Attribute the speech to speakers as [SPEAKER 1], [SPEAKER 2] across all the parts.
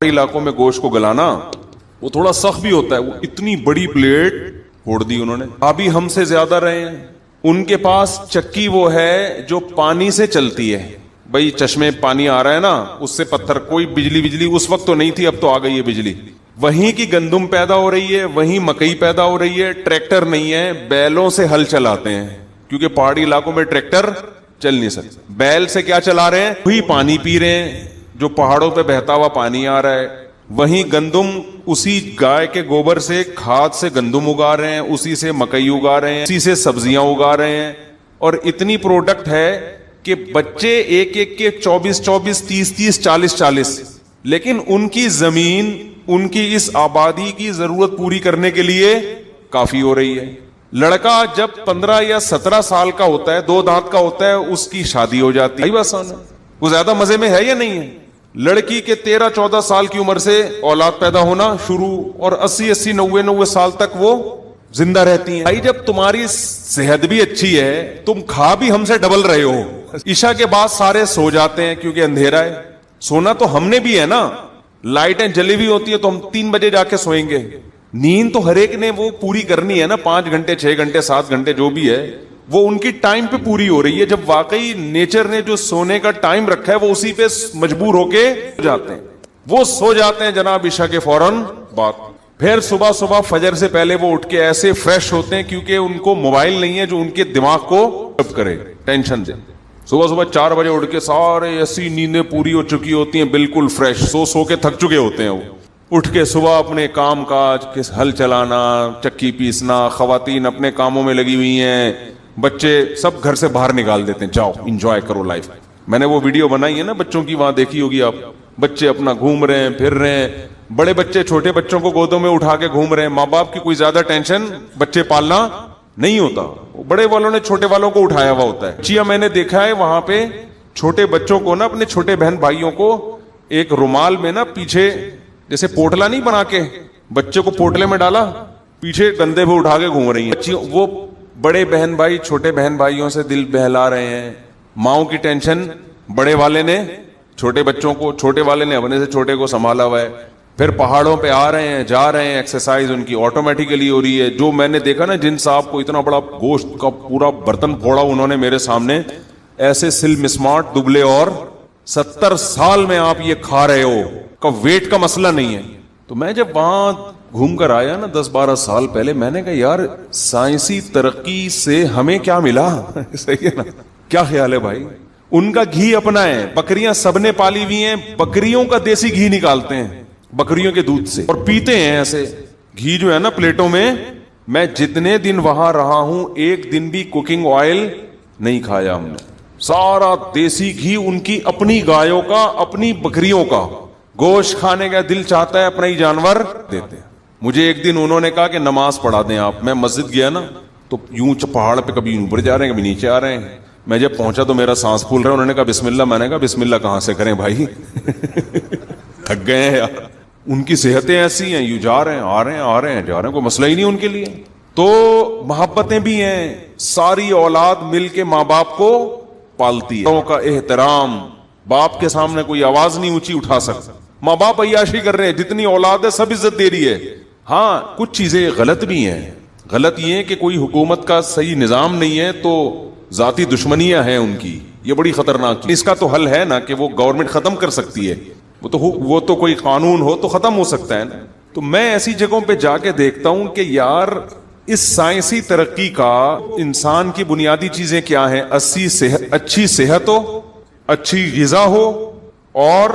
[SPEAKER 1] علاقوں میں گوشت کو گلانا وہ تھوڑا سخت بھی ہوتا ہے. وہ اتنی بڑی پلیٹ پھوڑ دی انہوں نے. ابھی ہم سے زیادہ رہے ہیں. ان کے پاس چکی وہ ہے جو پانی سے چلتی ہے. بھائی چشمے پانی آ رہا ہے نا, اس سے پتھر, کوئی بجلی اس وقت تو نہیں تھی, اب تو آ گئی ہے بجلی. وہیں کی گندم پیدا ہو رہی ہے, وہیں مکئی پیدا ہو رہی ہے. ٹریکٹر نہیں ہے, بیلوں سے ہل چلاتے ہیں, کیونکہ پہاڑی علاقوں میں ٹریکٹر چل نہیں سکتے. بیل سے کیا چلا رہے ہیں, وہی پانی پی رہے ہیں جو پہاڑوں پہ بہتا ہوا پانی آ رہا ہے. وہیں گندم اسی گائے کے گوبر سے, کھاد سے گندم اگا رہے ہیں, اسی سے مکئی اگا رہے ہیں, اسی سے سبزیاں اگا رہے ہیں. اور اتنی پروڈکٹ ہے کہ بچے ایک ایک کے 24 30 40 لیکن ان کی زمین, ان کی اس آبادی کی ضرورت پوری کرنے کے لیے کافی ہو رہی ہے. لڑکا جب 15 یا 17 سال کا ہوتا ہے, 2 دانت کا ہوتا ہے, اس کی شادی ہو جاتی ہے. بس وہ زیادہ مزے میں ہے یا نہیں ہے؟ لڑکی کے 13-14 سال کی عمر سے اولاد پیدا ہونا شروع, اور 80 90 سال تک وہ زندہ رہتی ہیں. بھائی جب تمہاری صحت بھی اچھی ہے, تم کھا بھی ہم سے ڈبل رہے ہو. عشاء کے بعد سارے سو جاتے ہیں کیونکہ اندھیرا ہے. سونا تو ہم نے بھی ہے نا, لائٹیں جلی ہوئی ہوتی ہے تو ہم 3 بجے جا کے سوئیں گے. نیند تو ہر ایک نے وہ پوری کرنی ہے نا, 5 گھنٹے 6 گھنٹے 7 گھنٹے جو بھی ہے, وہ ان کی ٹائم پہ پوری ہو رہی ہے. جب واقعی نیچر نے جو سونے کا ٹائم رکھا ہے وہ اسی پہ مجبور ہو کے جاتے ہیں. وہ سو جاتے ہیں جناب عشاء کے فوراً بعد. پھر صبح فجر سے پہلے وہ اٹھ کے ایسے فریش ہوتے ہیں, کیونکہ ان کو موبائل نہیں ہے جو ان کے دماغ کو کرے, ٹینشن دے. صبح 4 بجے اٹھ کے سارے ایسی نیندیں پوری ہو چکی ہوتی ہیں, بالکل فریش, سو کے تھک چکے ہوتے ہیں. وہ اٹھ کے صبح اپنے کام کاج کے ہل چلانا, چکی پیسنا, خواتین اپنے کاموں میں لگی ہوئی ہیں, بچے سب گھر سے باہر نکال دیتے ہیں, جاؤ انجوائے کرو لائف. میں نے وہ ویڈیو بنائی ہے نا بچوں کی, وہاں دیکھی ہوگی آپ. بچے اپنا گھوم رہے ہیں, پھر رہے ہیں. بڑے بچے چھوٹے بچوں کو گودوں میں اٹھا کے گھوم رہے ہیں. ماں باپ کی کوئی زیادہ ٹینشن بچے پالنا نہیں ہوتا, بڑے والوں نے چھوٹے والوں کو اٹھایا ہوا ہوتا ہے. چیا میں نے دیکھا ہے وہاں پہ چھوٹے بچوں کو نا, اپنے چھوٹے بہن بھائیوں کو ایک رومال میں نا پیچھے جیسے پوٹلا نہیں بنا کے بچے کو پوٹلے میں ڈالا, پیچھے کندھے پہ اٹھا کے گھوم رہی ہیں. وہ بڑے بہن بھائی چھوٹے بہن بھائیوں سے دل بہلا رہے ہیں. ماؤں کی ٹینشن بڑے والے نے چھوٹے بچوں کو, چھوٹے والے نے اپنے سے چھوٹے کو سنبھالا ہوا ہے. پھر پہاڑوں پہ آ رہے ہیں, جا رہے ہیں, ایکسرسائز ان کی آٹومیٹیکلی ہو رہی ہے. جو میں نے دیکھا نا, جن صاحب کو اتنا بڑا گوشت کا پورا برتن پھوڑا انہوں نے میرے سامنے, ایسے سلم اسمارٹ دبلے, اور 70 سال میں آپ یہ کھا رہے ہو, کا ویٹ کا مسئلہ نہیں ہے. تو میں جب وہاں گھوم کر آیا نا 10-12 سال پہلے, میں نے کہا یار سائنسی ترقی سے ہمیں کیا ملا. صحیح ہے نا, کیا خیال ہے بھائی؟ ان کا گھی اپنا ہے, بکریاں سب نے پالی ہوئی ہیں, بکریوں کا دیسی گھی نکالتے ہیں بکریوں کے دودھ سے, اور پیتے ہیں ایسے گھی جو ہے نا پلیٹوں میں. میں جتنے دن وہاں رہا ہوں, ایک دن بھی کوکنگ آئل نہیں کھایا ہم نے. سارا دیسی گھی, ان کی اپنی گایوں کا, اپنی بکریوں کا. گوشت کھانے کا دل چاہتا ہے اپنا ہی جانور دیتے ہیں. مجھے ایک دن انہوں نے کہا کہ نماز پڑھا دیں آپ. میں مسجد گیا نا, تو یوں پہاڑ پہ کبھی اوپر جا رہے ہیں کبھی نیچے آ رہے ہیں. میں جب پہنچا تو میرا سانس پھول رہا ہے. انہوں نے کہا بسم اللہ. میں نے کہا بسم اللہ کہاں سے کریں بھائی, تھک گئے ہیں یار. ان کی صحتیں ایسی ہیں, یوں جا رہے ہیں آ رہے ہیں, آ رہے ہیں جا رہے ہیں, کوئی مسئلہ ہی نہیں ان کے لیے. تو محبتیں بھی ہیں, ساری اولاد مل کے ماں باپ کو پالتی ہے. کا احترام, باپ کے سامنے کوئی آواز نہیں اونچی اٹھا سکتا. ماں باپ عیاشی کر رہے ہیں, جتنی اولاد ہے سب عزت دے رہی ہے. ہاں کچھ چیزیں غلط بھی ہیں. غلط یہ ہے کہ کوئی حکومت کا صحیح نظام نہیں ہے تو ذاتی دشمنیاں ہیں ان کی, یہ بڑی خطرناک. اس کا تو حل ہے نا کہ وہ گورنمنٹ ختم کر سکتی ہے, وہ تو کوئی قانون ہو تو ختم ہو سکتا ہے نا. تو میں ایسی جگہوں پہ جا کے دیکھتا ہوں کہ یار اس سائنسی ترقی کا انسان کی بنیادی چیزیں کیا ہیں. اچھی صحت ہو, اچھی غذا ہو, اور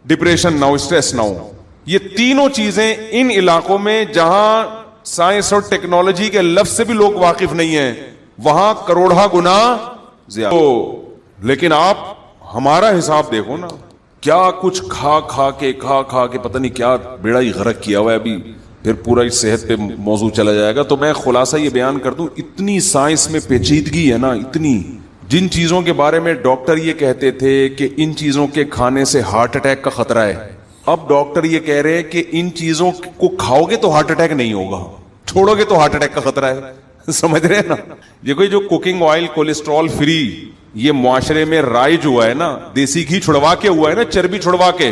[SPEAKER 1] ڈپریشن نہ ہو, اسٹریس نہ ہو. یہ تینوں چیزیں ان علاقوں میں جہاں سائنس اور ٹیکنالوجی کے لفظ سے بھی لوگ واقف نہیں ہیں, وہاں کروڑا گنا زیادہ. لیکن آپ ہمارا حساب دیکھو نا, کیا کچھ کھا کے پتہ نہیں کیا بیڑا ہی غرق کیا ہوا ہے. ابھی پھر پورا اس صحت پہ موضوع چلا جائے گا. تو میں خلاصہ یہ بیان کر دوں, اتنی سائنس میں پیچیدگی ہے نا, اتنی. جن چیزوں کے بارے میں ڈاکٹر یہ کہتے تھے کہ ان چیزوں کے کھانے سے ہارٹ اٹیک کا خطرہ ہے, اب ڈاکٹر یہ کہہ رہے ہیں کہ ان چیزوں کو کھاؤ گے تو ہارٹ اٹیک نہیں ہوگا, چھوڑو گے تو ہارٹ اٹیک کا خطرہ ہے. سمجھ رہے ہیں نا. یہ کوئی جو کوکنگ آئل کولیسٹرول فری یہ معاشرے میں رائج ہوا ہے نا, دیسی گھی چھڑوا کے ہوا ہے نا, چربی چھڑوا کے,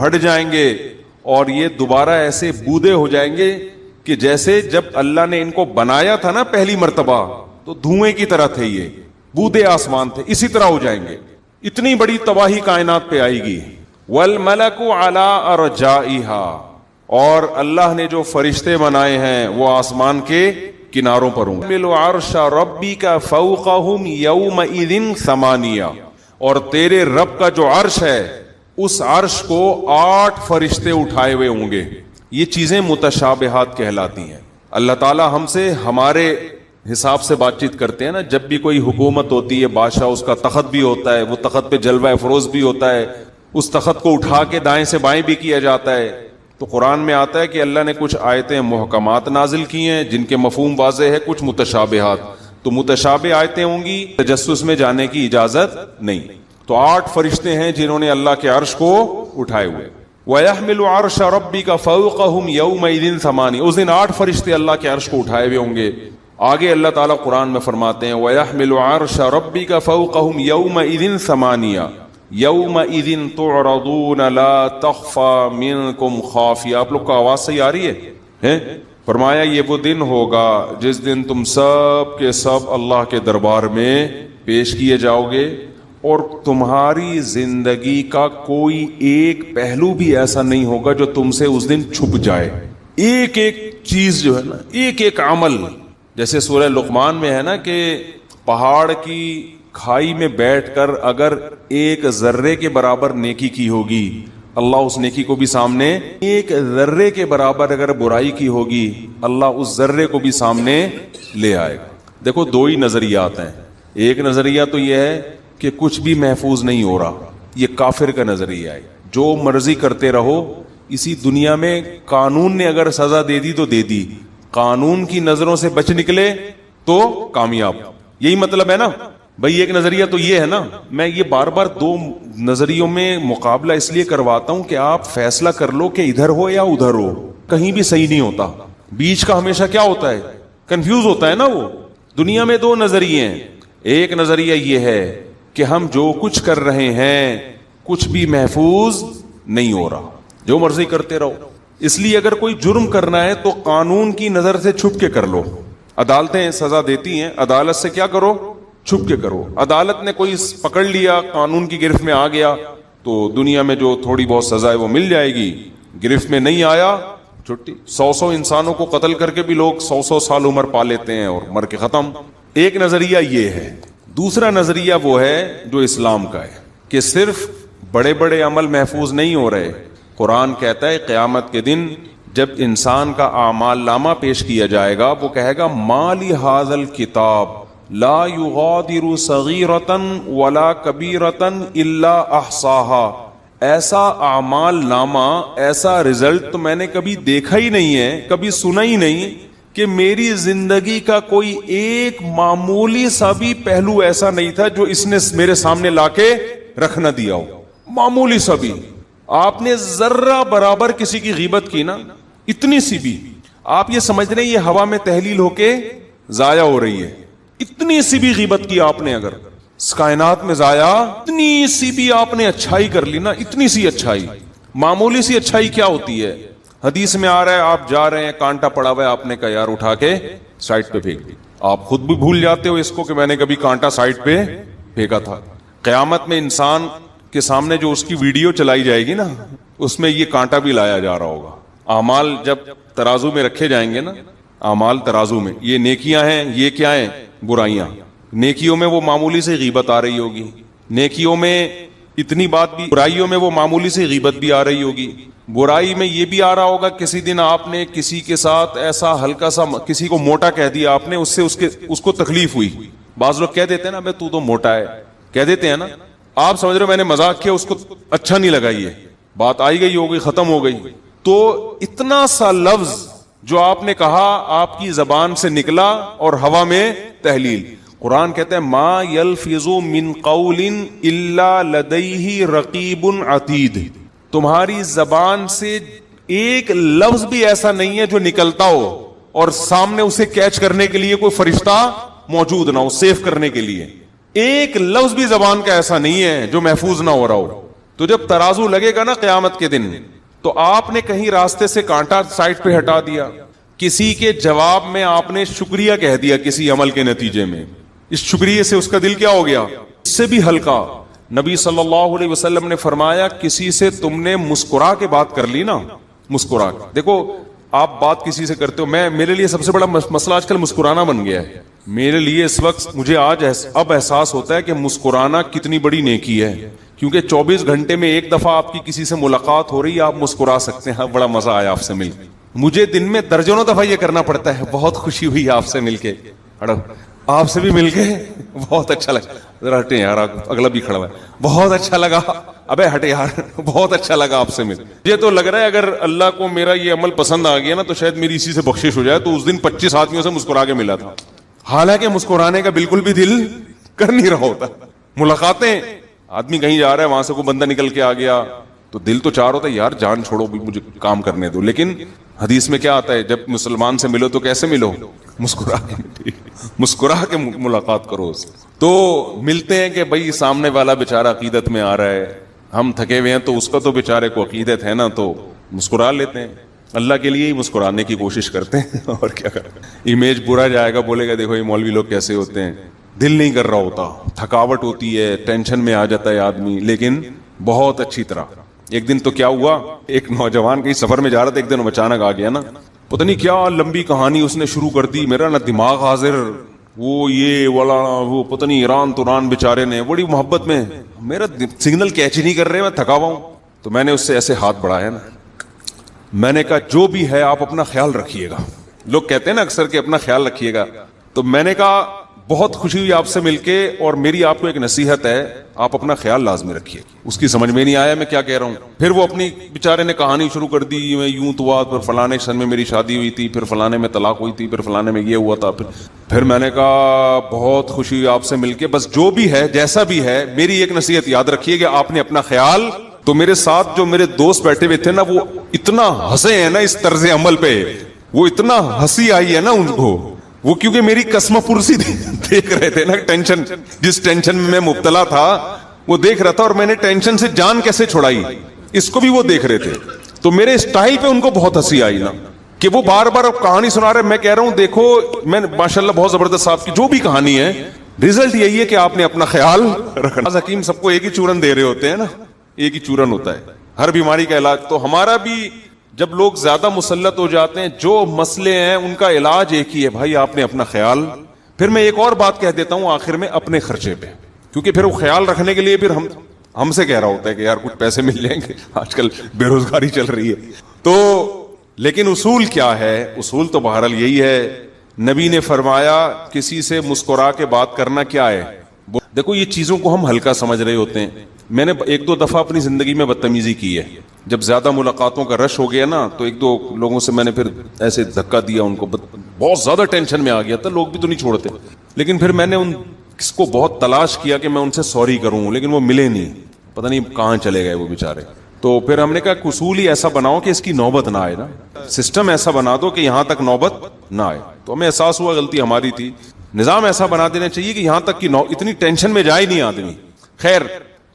[SPEAKER 1] پھٹ جائیں گے اور یہ دوبارہ ایسے بودے ہو جائیں گے کہ جیسے جب اللہ نے ان کو بنایا تھا نا پہلی مرتبہ تو دھوئیں کی طرح تھے، یہ بودے آسمان تھے، اسی طرح ہو جائیں گے. اتنی بڑی تباہی کائنات پہ آئے گی. والملک علی ارجائها، اور اللہ نے جو فرشتے بنائے ہیں وہ آسمان کے کناروں پر ہوں گے. مل عرش ربک فوقہم یومئذ ثمانیہ، اور تیرے رب کا جو عرش ہے اس عرش کو 8 فرشتے اٹھائے ہوئے ہوں گے. یہ چیزیں متشابہات کہلاتی ہیں. اللہ تعالی ہم سے ہمارے حساب سے بات چیت کرتے ہیں نا. جب بھی کوئی حکومت ہوتی ہے، بادشاہ، اس کا تخت بھی ہوتا ہے، وہ تخت پہ جلوہ افروز بھی ہوتا ہے، اس تخت کو اٹھا کے دائیں سے بائیں بھی کیا جاتا ہے. تو قرآن میں آتا ہے کہ اللہ نے کچھ آیتیں محکمات نازل کی ہیں جن کے مفہوم واضح ہے، کچھ متشابہات. تو متشابہ آیتیں ہوں گی، تجسس میں جانے کی اجازت نہیں. تو 8 فرشتے ہیں جنہوں نے اللہ کے عرش کو اٹھائے ہوئے. وَيَحْمِلُ عَرْشَ رَبِّكَ فَوْقَهُمْ يَوْمَئِذٍ ثَمَانِيَةٌ، اس دن 8 فرشتے اللہ کے عرش کو اٹھائے ہوئے ہوں گے. آگے اللہ تعالیٰ قرآن میں فرماتے ہیں وَيَحْمِلُ عَرْشَ رَبِّكَ فَوْقَهُمْ يَوْمَئِذٍ ثَمَانِيَةٌ يَوْمَئِذٍ تُعْرَضُونَ لَا تَخْفَى مِنْكُمْ خَافِيَةٌ. آپ لوگ کو آواز صحیح آ رہی ہے؟ فرمایا یہ وہ دن ہوگا جس دن تم سب کے سب اللہ کے دربار میں پیش کیے جاؤ گے، اور تمہاری زندگی کا کوئی ایک پہلو بھی ایسا نہیں ہوگا جو تم سے اس دن چھپ جائے. ایک ایک چیز جو ہے نا، ایک ایک عمل، جیسے سورہ لقمان میں ہے نا کہ پہاڑ کی کھائی میں بیٹھ کر اگر ایک ذرے کے برابر نیکی کی ہوگی، اللہ اس نیکی کو بھی سامنے، ایک ذرے کے برابر اگر برائی کی ہوگی اللہ اس ذرے کو بھی سامنے لے آئے گا. دیکھو 2 ہی نظریات ہیں. ایک نظریہ تو یہ ہے کہ کچھ بھی محفوظ نہیں ہو رہا، یہ کافر کا نظریہ ہے. جو مرضی کرتے رہو، اسی دنیا میں قانون نے اگر سزا دے دی تو دے دی، قانون کی نظروں سے بچ نکلے تو کامیاب. یہی مطلب ہے نا بھائی. ایک نظریہ تو یہ ہے نا. میں یہ بار بار 2 نظریوں میں مقابلہ اس لیے کرواتا ہوں کہ آپ فیصلہ کر لو کہ ادھر ہو یا ادھر ہو. کہیں بھی صحیح نہیں ہوتا، بیچ کا ہمیشہ کیا ہوتا ہے؟ کنفیوز ہوتا ہے نا. وہ دنیا میں 2 نظریے ہیں. ایک نظریہ یہ ہے کہ ہم جو کچھ کر رہے ہیں کچھ بھی محفوظ نہیں ہو رہا، جو مرضی کرتے رہو. اس لیے اگر کوئی جرم کرنا ہے تو قانون کی نظر سے چھپ کے کر لو. عدالتیں سزا دیتی ہیں، عدالت سے کیا کرو؟ چھپ کے کرو. عدالت نے کوئی پکڑ لیا، قانون کی گرفت میں آ گیا تو دنیا میں جو تھوڑی بہت سزا ہے وہ مل جائے گی. گرفت میں نہیں آیا، چھٹی. 100 انسانوں کو قتل کر کے بھی لوگ 100 سال عمر پا لیتے ہیں اور مر کے ختم. ایک نظریہ یہ ہے. دوسرا نظریہ وہ ہے جو اسلام کا ہے کہ صرف بڑے بڑے عمل محفوظ نہیں ہو رہے. قرآن کہتا ہے قیامت کے دن جب انسان کا اعمال نامہ پیش کیا جائے گا وہ کہے گا ما لی ھذا الکتاب لا یغادر صغیرۃ ولا کبیرۃ الا احصاها. ایسا اعمال نامہ، ایسا رزلٹ تو میں نے کبھی دیکھا ہی نہیں ہے، کبھی سنا ہی نہیں کہ میری زندگی کا کوئی ایک معمولی سا بھی پہلو ایسا نہیں تھا جو اس نے میرے سامنے لا کے رکھ نہ دیا ہو. معمولی سا بھی. آپ نے ذرہ برابر کسی کی غیبت کی نا، اتنی سی بھی، آپ یہ سمجھ رہے ہیں یہ ہوا میں تحلیل ہو کے ضائع ہو رہی ہے. اتنی سی بھی غیبت کی آپ نے اگر اس کائنات میں ضائع، اتنی سی بھی آپ نے اچھائی کر لی نا، اتنی سی اچھائی. معمولی سی اچھائی کیا ہوتی ہے؟ حدیث میں آ رہا ہے آپ جا رہے ہیں، کانٹا پڑا ہوا ہے، آپ نے کہا یار اٹھا کے سائڈ پہ پھینک دی. آپ خود بھی بھول جاتے ہو اس کو کہ میں نے کبھی کانٹا سائڈ پہ پھینکا تھا. قیامت میں انسان کے سامنے جو اس کی ویڈیو چلائی جائے گی نا، اس میں یہ کانٹا بھی لایا جا رہا ہوگا. اعمال جب ترازو میں رکھے جائیں گے نا، اعمال ترازو میں، یہ نیکیاں ہیں، یہ کیا ہیں؟ برائیاں. نیکیوں میں وہ معمولی سے غیبت آ رہی ہوگی، نیکیوں میں اتنی بات بھی، برائیوں میں وہ معمولی سے غیبت بھی آ رہی ہوگی. برائی میں یہ بھی آ رہا ہوگا کسی دن آپ نے کسی کے ساتھ ایسا ہلکا سا، کسی کو موٹا کہہ دیا آپ نے، اس سے اس کو تکلیف ہوئی. بعض لوگ کہہ دیتے ہیں نا بھائی تو موٹا ہے، کہہ دیتے ہیں نا. آپ سمجھ رہے ہو میں نے مذاق کیا، اس کو اچھا نہیں لگا، یہ بات آئی گئی ہو گئی، ختم ہو گئی. تو اتنا سا لفظ جو آپ نے کہا آپ کی زبان سے نکلا اور ہوا میں تحلیل. قرآن کہتا ہے ما یلفظ من قول الا لدیہ رقیب عتید. تمہاری زبان سے ایک لفظ بھی ایسا نہیں ہے جو نکلتا ہو اور سامنے اسے کیچ کرنے کے لیے کوئی فرشتہ موجود نہ ہو، سیف کرنے کے لیے. ایک لفظ بھی زبان کا ایسا نہیں ہے جو محفوظ نہ ہو رہا ہو. تو جب ترازو لگے گا نا قیامت کے دن, تو آپ نے کہیں راستے سے کانٹا سائڈ پہ ہٹا دیا, کسی کے جواب میں آپ نے شکریہ کہہ دیا کسی عمل کے نتیجے میں, اس شکریہ سے اس کا دل کیا ہو گیا, اس سے بھی ہلکا. نبی صلی اللہ علیہ وسلم نے فرمایا کسی سے تم نے مسکرا کے بات کر لی نا, مسکرا کے, دیکھو آپ بات کسی سے کرتے ہو, میرے لیے سب سے بڑا مسئلہ آج کل مسکرانا بن گیا ہے. میرے لیے اس وقت مجھے اب احساس ہوتا ہے کہ مسکرانا کتنی بڑی نیکی ہے, کیونکہ 24 گھنٹے میں ایک دفعہ آپ کی کسی سے ملاقات ہو رہی ہے, آپ مسکرا سکتے ہیں, بڑا مزہ آیا آپ سے مل کے. مجھے دن میں درجنوں دفعہ یہ کرنا پڑتا ہے, بہت خوشی ہوئی آپ سے مل کے, آپ سے بھی مل کے بہت اچھا لگا, ذرا ہٹے یار, اگلا بھی کھڑا ہوا ہے, بہت اچھا لگا, ابے ہٹے یار, بہت اچھا لگا آپ سے مل. یہ تو لگ رہا ہے اگر اللہ کو میرا یہ عمل پسند آ گیا نا تو شاید میری اسی سے بخشش ہو جائے. تو اس دن 25 آدمیوں سے مسکرا کے ملا تھا, حالانکہ مسکرانے کا بالکل بھی دل کر نہیں رہا ہوتا. ملاقاتیں, آدمی کہیں جا رہا ہے, وہاں سے کوئی بندہ نکل کے آ گیا تو دل تو چاہ ہوتا ہے یار جان چھوڑو بھی, مجھے کام کرنے دو. لیکن حدیث میں کیا آتا ہے, جب مسلمان سے ملو تو کیسے ملو, مسکرا کے ملاقات کرو. تو ملتے ہیں کہ بھائی سامنے والا بیچارہ عقیدت میں آ رہا ہے, ہم تھکے ہوئے ہیں, تو اس کا تو بیچارے کو عقیدت ہے نا, تو مسکرا لیتے ہیں. اللہ کے لیے ہی مسکرانے کی کوشش کرتے ہیں, اور کیا کریں. امیج برا جائے گا, بولے گا دیکھو یہ مولوی لوگ کیسے ہوتے ہیں, دل نہیں کر رہا ہوتا, تھکاوٹ ہوتی ہے, ٹینشن میں آ جاتا ہے آدمی. لیکن بہت اچھی طرح ایک دن تو کیا ہوا, ایک نوجوان کہیں سفر میں جا رہا تھا, ایک دن اچانک آ گیا نا, پتہ نہیں کیا لمبی کہانی اس نے شروع کر دی. میرا نا دماغ حاضر, وہ یہ والا وہ پتہ نہیں ایران توران بیچارے نے بڑی محبت میں, میرا سگنل کیچ ہی نہیں کر رہے, میں تھکا ہوا ہوں. تو میں نے اس سے ایسے ہاتھ بڑھایا نا, میں نے کہا جو بھی ہے آپ اپنا خیال رکھیے گا. لوگ کہتے ہیں نا اکثر کہ اپنا خیال رکھیے گا, تو میں نے کہا بہت خوشی ہوئی آپ سے مل کے, اور میری آپ کو ایک نصیحت ہے, آپ اپنا خیال لازمی رکھیے. اس کی سمجھ میں نہیں آیا میں کیا کہہ رہا ہوں. پھر وہ اپنی بیچارے نے کہانی شروع کر دی, میں یوں تو ہوا, پھر فلانے سن میں میری شادی ہوئی تھی, پھر فلانے میں طلاق ہوئی تھی, پھر فلانے میں یہ ہوا تھا. پھر میں نے کہا بہت خوشی ہوئی آپ سے مل کے, بس جو بھی ہے جیسا بھی ہے میری ایک نصیحت یاد رکھیے کہ آپ نے اپنا خیال. تو میرے ساتھ جو میرے دوست بیٹھے ہوئے تھے نا, وہ اتنا ہنسے ہیں نا اس طرز عمل پہ, وہ اتنا ہنسی آئی ہے نا ان کو, وہ کیونکہ میری قسم پرسی دیکھ رہے تھے نا, ٹینشن, جس ٹینشن میں میں مبتلا تھا وہ دیکھ رہا تھا, اور میں نے ٹینشن سے جان کیسے چھڑائی اس کو بھی وہ دیکھ رہے تھے. تو میرے اسٹائل پہ ان کو بہت ہنسی آئی نا, کہ وہ بار بار کہانی سنا رہے. میں کہہ رہا ہوں دیکھو, میں ماشاءاللہ بہت زبردست آپ کی جو بھی کہانی ہے, ریزلٹ یہی ہے کہ آپ نے اپنا خیال رکھنا. حکیم سب کو ایک ہی چورن دے رہے ہوتے ہیں نا, ایک ہی چورن ہوتا ہے ہر بیماری کا علاج. تو ہمارا بھی جب لوگ زیادہ مسلط ہو جاتے ہیں, جو مسئلے ہیں ان کا علاج ایک ہی ہے, بھائی آپ نے اپنا خیال. پھر میں ایک اور بات کہہ دیتا ہوں آخر میں, اپنے خرچے پہ, کیونکہ پھر وہ خیال رکھنے کے لیے پھر ہم سے کہہ رہا ہوتا ہے کہ یار کچھ پیسے مل جائیں گے, آج کل بے روزگاری چل رہی ہے. تو لیکن اصول کیا ہے, اصول تو بہرحال یہی ہے. نبی نے فرمایا کسی سے مسکرا کے بات کرنا کیا ہے. دیکھو یہ چیزوں کو ہم ہلکا سمجھ رہے ہوتے ہیں. میں نے 1-2 دفعہ اپنی زندگی میں بدتمیزی کی ہے. جب زیادہ ملاقاتوں کا رش ہو گیا نا, تو 1-2 لوگوں سے میں نے پھر ایسے دھکا دیا ان کو, بہت زیادہ ٹینشن میں آ گیا تھا. لوگ بھی تو نہیں چھوڑتے, لیکن پھر میں نے ان کس کو بہت تلاش کیا کہ میں ان سے سوری کروں, لیکن وہ ملے نہیں, پتہ نہیں کہاں چلے گئے وہ بیچارے. تو پھر ہم نے کہا اصول ہی ایسا بناؤ کہ اس کی نوبت نہ آئے نا, سسٹم ایسا بنا دو کہ یہاں تک نوبت نہ آئے. تو ہمیں احساس ہوا غلطی ہماری تھی. نظام ایسا بنا دینا چاہیے کہ یہاں تک کہ اتنی ٹینشن میں جائے نہیں آدمی. خیر,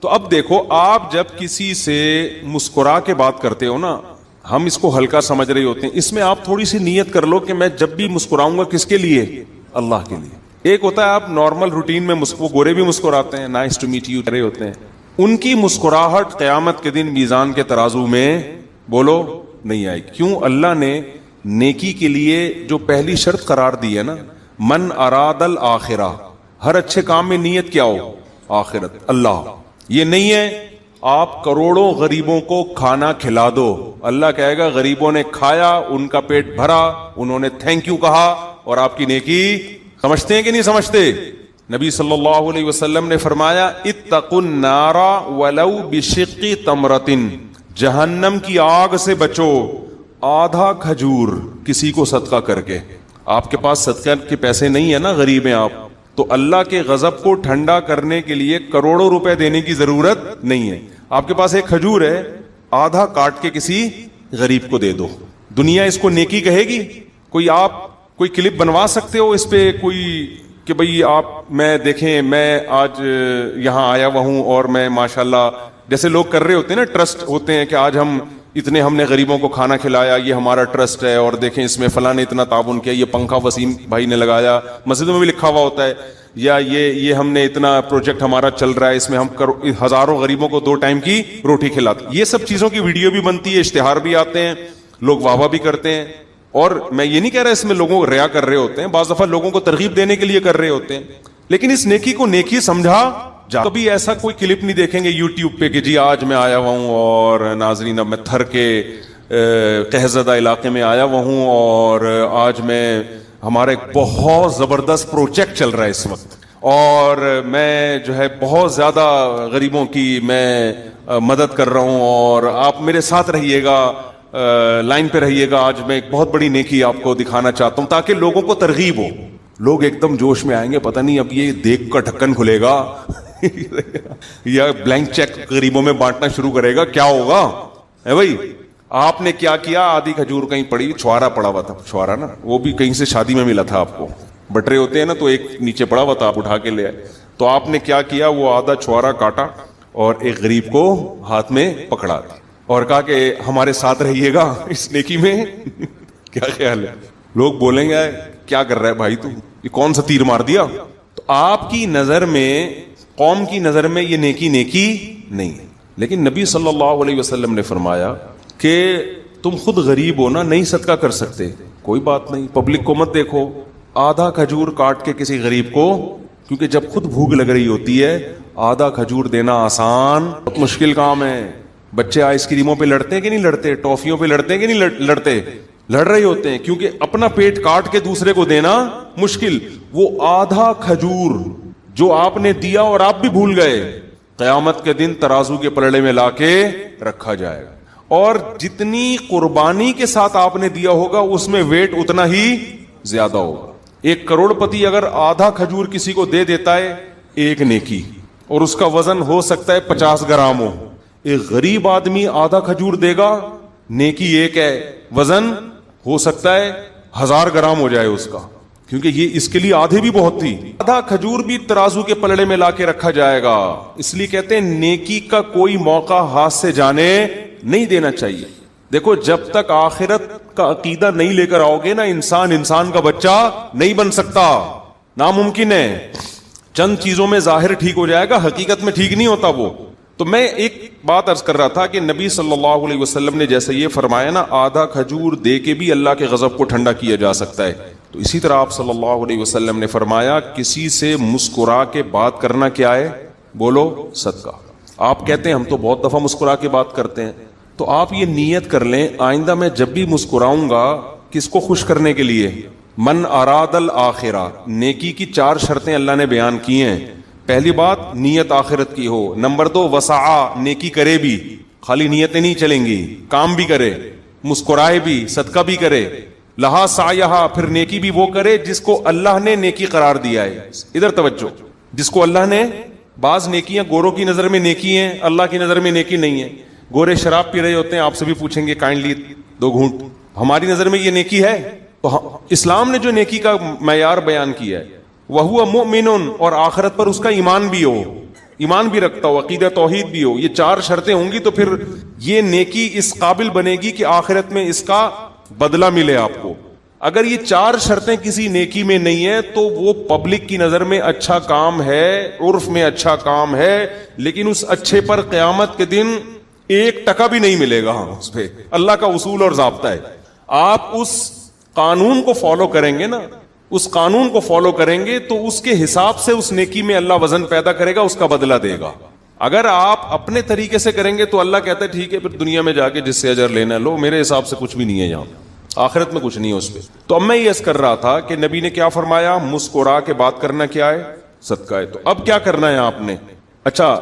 [SPEAKER 1] تو اب دیکھو, آپ جب کسی سے مسکرا کے بات کرتے ہو نا, ہم اس کو ہلکا سمجھ رہے ہوتے ہیں. اس میں آپ تھوڑی سی نیت کر لو کہ میں جب بھی مسکراؤں گا کس کے لیے, اللہ کے لیے. ایک ہوتا ہے آپ نارمل روٹین میں وہ گورے بھی مسکراتے ہیں, نائس ٹو میٹ یو رہے ہوتے ہیں, ان کی مسکراہٹ قیامت کے دن میزان کے ترازو میں بولو نہیں آئے. کیوں؟ اللہ نے نیکی کے لیے جو پہلی شرط قرار دی ہے نا, من اراد الآخرہ, ہر اچھے کام میں نیت کیا ہو, آخرت, اللہ. یہ نہیں ہے آپ کروڑوں غریبوں کو کھانا کھلا دو, اللہ کہے گا غریبوں نے کھایا, ان کا پیٹ بھرا, انہوں نے تھینک یو کہا, اور آپ کی نیکی. سمجھتے ہیں کہ نہیں سمجھتے؟ نبی صلی اللہ علیہ وسلم نے فرمایا اتقوا النار ولو بشق تمرۃ, جہنم کی آگ سے بچو آدھا کھجور کسی کو صدقہ کر کے. آپ کے پاس صدقہ کے پیسے نہیں ہے نا, غریب ہیں آپ, تو اللہ کے غضب کو ٹھنڈا کرنے کے لیے کروڑوں روپے دینے کی ضرورت نہیں ہے. آپ کے پاس ایک کھجور ہے, آدھا کاٹ کے کسی غریب کو دے دو. دنیا اس کو نیکی کہے گی؟ کوئی آپ کوئی کلپ بنوا سکتے ہو اس پہ, کوئی کہ بھئی آپ میں دیکھیں میں آج یہاں آیا ہوا ہوں اور میں ماشاءاللہ جیسے لوگ کر رہے ہوتے ہیں نا, ٹرسٹ ہوتے ہیں کہ آج ہم نے غریبوں کو کھانا کھلایا, یہ ہمارا ٹرسٹ ہے, اور دیکھیں اس میں فلاں نے اتنا تعاون کیا, یہ پنکھا وسیم بھائی نے لگایا, مسجدوں میں بھی لکھا ہوا ہوتا ہے, یا یہ ہم نے اتنا پروجیکٹ ہمارا چل رہا ہے, اس میں ہم ہزاروں غریبوں کو 2 ٹائم کی روٹی کھلاتے. یہ سب چیزوں کی ویڈیو بھی بنتی ہے, اشتہار بھی آتے ہیں, لوگ واہ واہ بھی کرتے ہیں. اور میں یہ نہیں کہہ رہا اس میں لوگوں کو ریا کر رہے ہوتے ہیں, بعض دفعہ لوگوں کو ترغیب دینے کے لیے کر رہے ہوتے ہیں, لیکن اس نیکی کو نیکی سمجھا جا. کبھی ایسا کوئی کلپ نہیں دیکھیں گے یوٹیوب پہ کہ جی آج میں آیا ہوا ہوں اور ناظرین اب میں تھر کے قحط علاقے میں آیا ہوا ہوں اور آج میں ہمارا ایک بہت زبردست پروجیکٹ چل رہا ہے اس وقت, اور میں جو ہے بہت زیادہ غریبوں کی میں مدد کر رہا ہوں, اور آپ میرے ساتھ رہیے گا, لائن پہ رہیے گا, آج میں ایک بہت بڑی نیکی آپ کو دکھانا چاہتا ہوں تاکہ لوگوں کو ترغیب ہو. لوگ ایک دم جوش میں آئیں گے, پتہ نہیں اب یہ دیکھ کا ڈھکن کھلے گا یا بلینک چیک غریبوں میں بانٹنا شروع کرے گا, کیا ہوگا ہے بھائی. آپ نے کیا کیا, آدھی کھجور کہیں پڑی, چھوارا پڑا ہوا تھا, چھوارا نا وہ بھی کہیں سے شادی میں ملا تھا آپ کو, بٹرے ہوتے ہیں نا تو ایک نیچے پڑا ہوا تھا, آپ اٹھا کے لے آئے. تو آپ نے کیا کیا, وہ آدھا چھوارا کاٹا اور ایک غریب کو ہاتھ میں پکڑا اور کہا کہ ہمارے ساتھ رہیے گا اس نیکی میں. کیا خیال ہے, لوگ بولیں گے کیا کر رہا ہے بھائی تو, یہ کون سا تیر مار دیا. تو آپ کی نظر میں, قوم کی نظر میں یہ نیکی نہیں ہے, لیکن نبی صلی اللہ علیہ وسلم نے فرمایا کہ تم خود غریب ہو نا, نہیں صدقہ کر سکتے, کوئی بات نہیں, پبلک کو مت دیکھو, آدھا کھجور کاٹ کے کسی غریب کو, کیونکہ جب خود بھوک لگ رہی ہوتی ہے آدھا کھجور دینا آسان, بہت مشکل کام ہے. بچے آئس کریموں پہ لڑتے ہیں کہ نہیں لڑتے, ٹافیوں پہ لڑتے ہیں کہ نہیں لڑتے, لڑ رہے ہوتے ہیں, کیونکہ اپنا پیٹ کاٹ کے دوسرے کو دینا مشکل. وہ آدھا کھجور جو آپ نے دیا اور آپ بھی بھول گئے, قیامت کے دن ترازو کے پلڑے میں لا کے رکھا جائے گا, اور جتنی قربانی کے ساتھ آپ نے دیا ہوگا اس میں ویٹ اتنا ہی زیادہ ہوگا. 1 کروڑ پتی اگر آدھا کھجور کسی کو دے دیتا ہے ایک نیکی, اور اس کا وزن ہو سکتا ہے 50 گرام ہو, ایک غریب آدمی آدھا کھجور دے گا, نیکی ایک ہے, وزن ہو سکتا ہے 1000 گرام ہو جائے اس کا, کیونکہ یہ اس کے لیے آدھے بھی بہت تھی. آدھا کھجور بھی ترازو کے پلڑے میں لا کے رکھا جائے گا. اس لیے کہتے ہیں نیکی کا کوئی موقع ہاتھ سے جانے نہیں دینا چاہیے. دیکھو جب تک آخرت کا عقیدہ نہیں لے کر آؤ گے نا, انسان کا بچہ نہیں بن سکتا, ناممکن ہے. چند چیزوں میں ظاہر ٹھیک ہو جائے گا, حقیقت میں ٹھیک نہیں ہوتا وہ. تو میں ایک بات عرض کر رہا تھا کہ نبی صلی اللہ علیہ وسلم نے جیسے یہ فرمایا نا, آدھا کھجور دے کے بھی اللہ کے غضب کو ٹھنڈا کیا جا سکتا ہے, تو اسی طرح آپ صلی اللہ علیہ وسلم نے فرمایا کسی سے مسکرا کے بات کرنا کیا ہے, بولو صدقہ. آپ کہتے ہیں ہم تو بہت دفعہ مسکرا کے بات کرتے ہیں, تو آپ یہ نیت کر لیں آئندہ میں جب بھی مسکراؤں گا کس کو خوش کرنے کے لیے, من اراد الآخرہ. نیکی کی 4 شرطیں اللہ نے بیان کی ہیں. پہلی بات نیت آخرت کی ہو. نمبر 2 وسعا, نیکی کرے بھی, خالی نیتیں نہیں چلیں گی, کام بھی کرے, مسکرائے بھی, صدقہ بھی کرے. لہا سعیہا, پھر نیکی بھی وہ کرے جس کو اللہ نے نیکی قرار دیا ہے. ادھر توجہ, جس کو اللہ نے, بعض نیکیاں گوروں کی نظر میں نیکی ہیں, اللہ کی نظر میں نیکی نہیں ہے. گورے شراب پی رہے ہوتے ہیں, آپ سے بھی پوچھیں گے کائنڈلی 2 گھونٹ, ہماری نظر میں یہ نیکی ہے؟ تو اسلام نے جو نیکی کا معیار بیان کیا ہے وَهُوَ مُؤْمِنٌ, اور آخرت پر اس کا ایمان بھی ہو, ایمان بھی رکھتا ہو, عقیدہ توحید بھی ہو. یہ 4 شرطیں ہوں گی تو پھر یہ نیکی اس قابل بنے گی کہ آخرت میں اس کا بدلہ ملے آپ کو. اگر یہ 4 شرطیں کسی نیکی میں نہیں ہے تو وہ پبلک کی نظر میں اچھا کام ہے, عرف میں اچھا کام ہے, لیکن اس اچھے پر قیامت کے دن 1% بھی نہیں ملے گا. اس پہ اللہ کا اصول اور ضابطہ ہے. آپ اس قانون کو فالو کریں گے نا, اس قانون کو فالو کریں گے تو اس کے حساب سے اس نیکی میں اللہ وزن پیدا کرے گا, اس کا بدلہ دے گا. اگر آپ اپنے طریقے سے کریں گے تو اللہ کہتا ہے ٹھیک ہے پھر دنیا میں جا کے جس سے اجر لینا لو, میرے حساب سے کچھ بھی نہیں ہے یہاں, آخرت میں کچھ نہیں ہے اس پہ. تو اب میں یہ عرض کر رہا تھا کہ نبی نے کیا فرمایا, مسکرا کے بات کرنا کیا ہے, صدقہ ہے. تو اب کیا کرنا ہے آپ نے, اچھا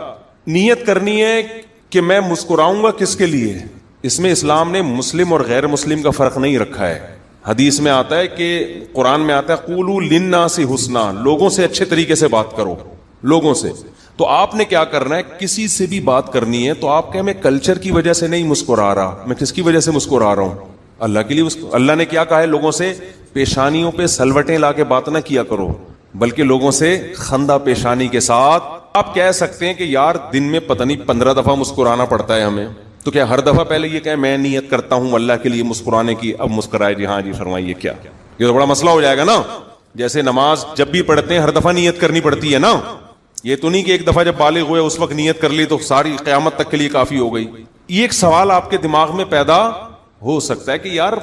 [SPEAKER 1] نیت کرنی ہے کہ میں مسکراؤں گا کس کے لیے. اس میں اسلام نے مسلم اور غیر مسلم کا فرق نہیں رکھا ہے. حدیث میں آتا ہے کہ قرآن میں آتا ہے قولوا للناس حسنا, لوگوں سے اچھے طریقے سے بات کرو, لوگوں سے. تو آپ نے کیا کرنا ہے, کسی سے بھی بات کرنی ہے تو آپ کہیں میں کلچر کی وجہ سے نہیں مسکرا رہا, میں کس کی وجہ سے مسکرا رہا ہوں, اللہ کے لیے. اللہ نے کیا کہا ہے لوگوں سے, پیشانیوں پہ سلوٹیں لا کے بات نہ کیا کرو, بلکہ لوگوں سے خندہ پیشانی کے ساتھ. آپ کہہ سکتے ہیں کہ یار دن میں پتہ نہیں 15 دفعہ مسکرانا پڑتا ہے ہمیں, تو کیا ہر دفعہ پہلے یہ کہیں میں نیت کرتا ہوں اللہ کے لیے مسکرانے کی, اب مسکرائے جی ہاں جی فرمائیے کیا؟ یہ تو بڑا مسئلہ ہو جائے گا نا. جیسے نماز جب بھی پڑھتے ہیں ہر دفعہ نیت کرنی پڑتی ہے نا, یہ تو نہیں کہ ایک دفعہ جب بالغ ہوئے اس وقت نیت کر لی تو ساری قیامت تک کے لیے کافی ہو گئی. یہ ایک سوال آپ کے دماغ میں پیدا ہو سکتا ہے کہ یار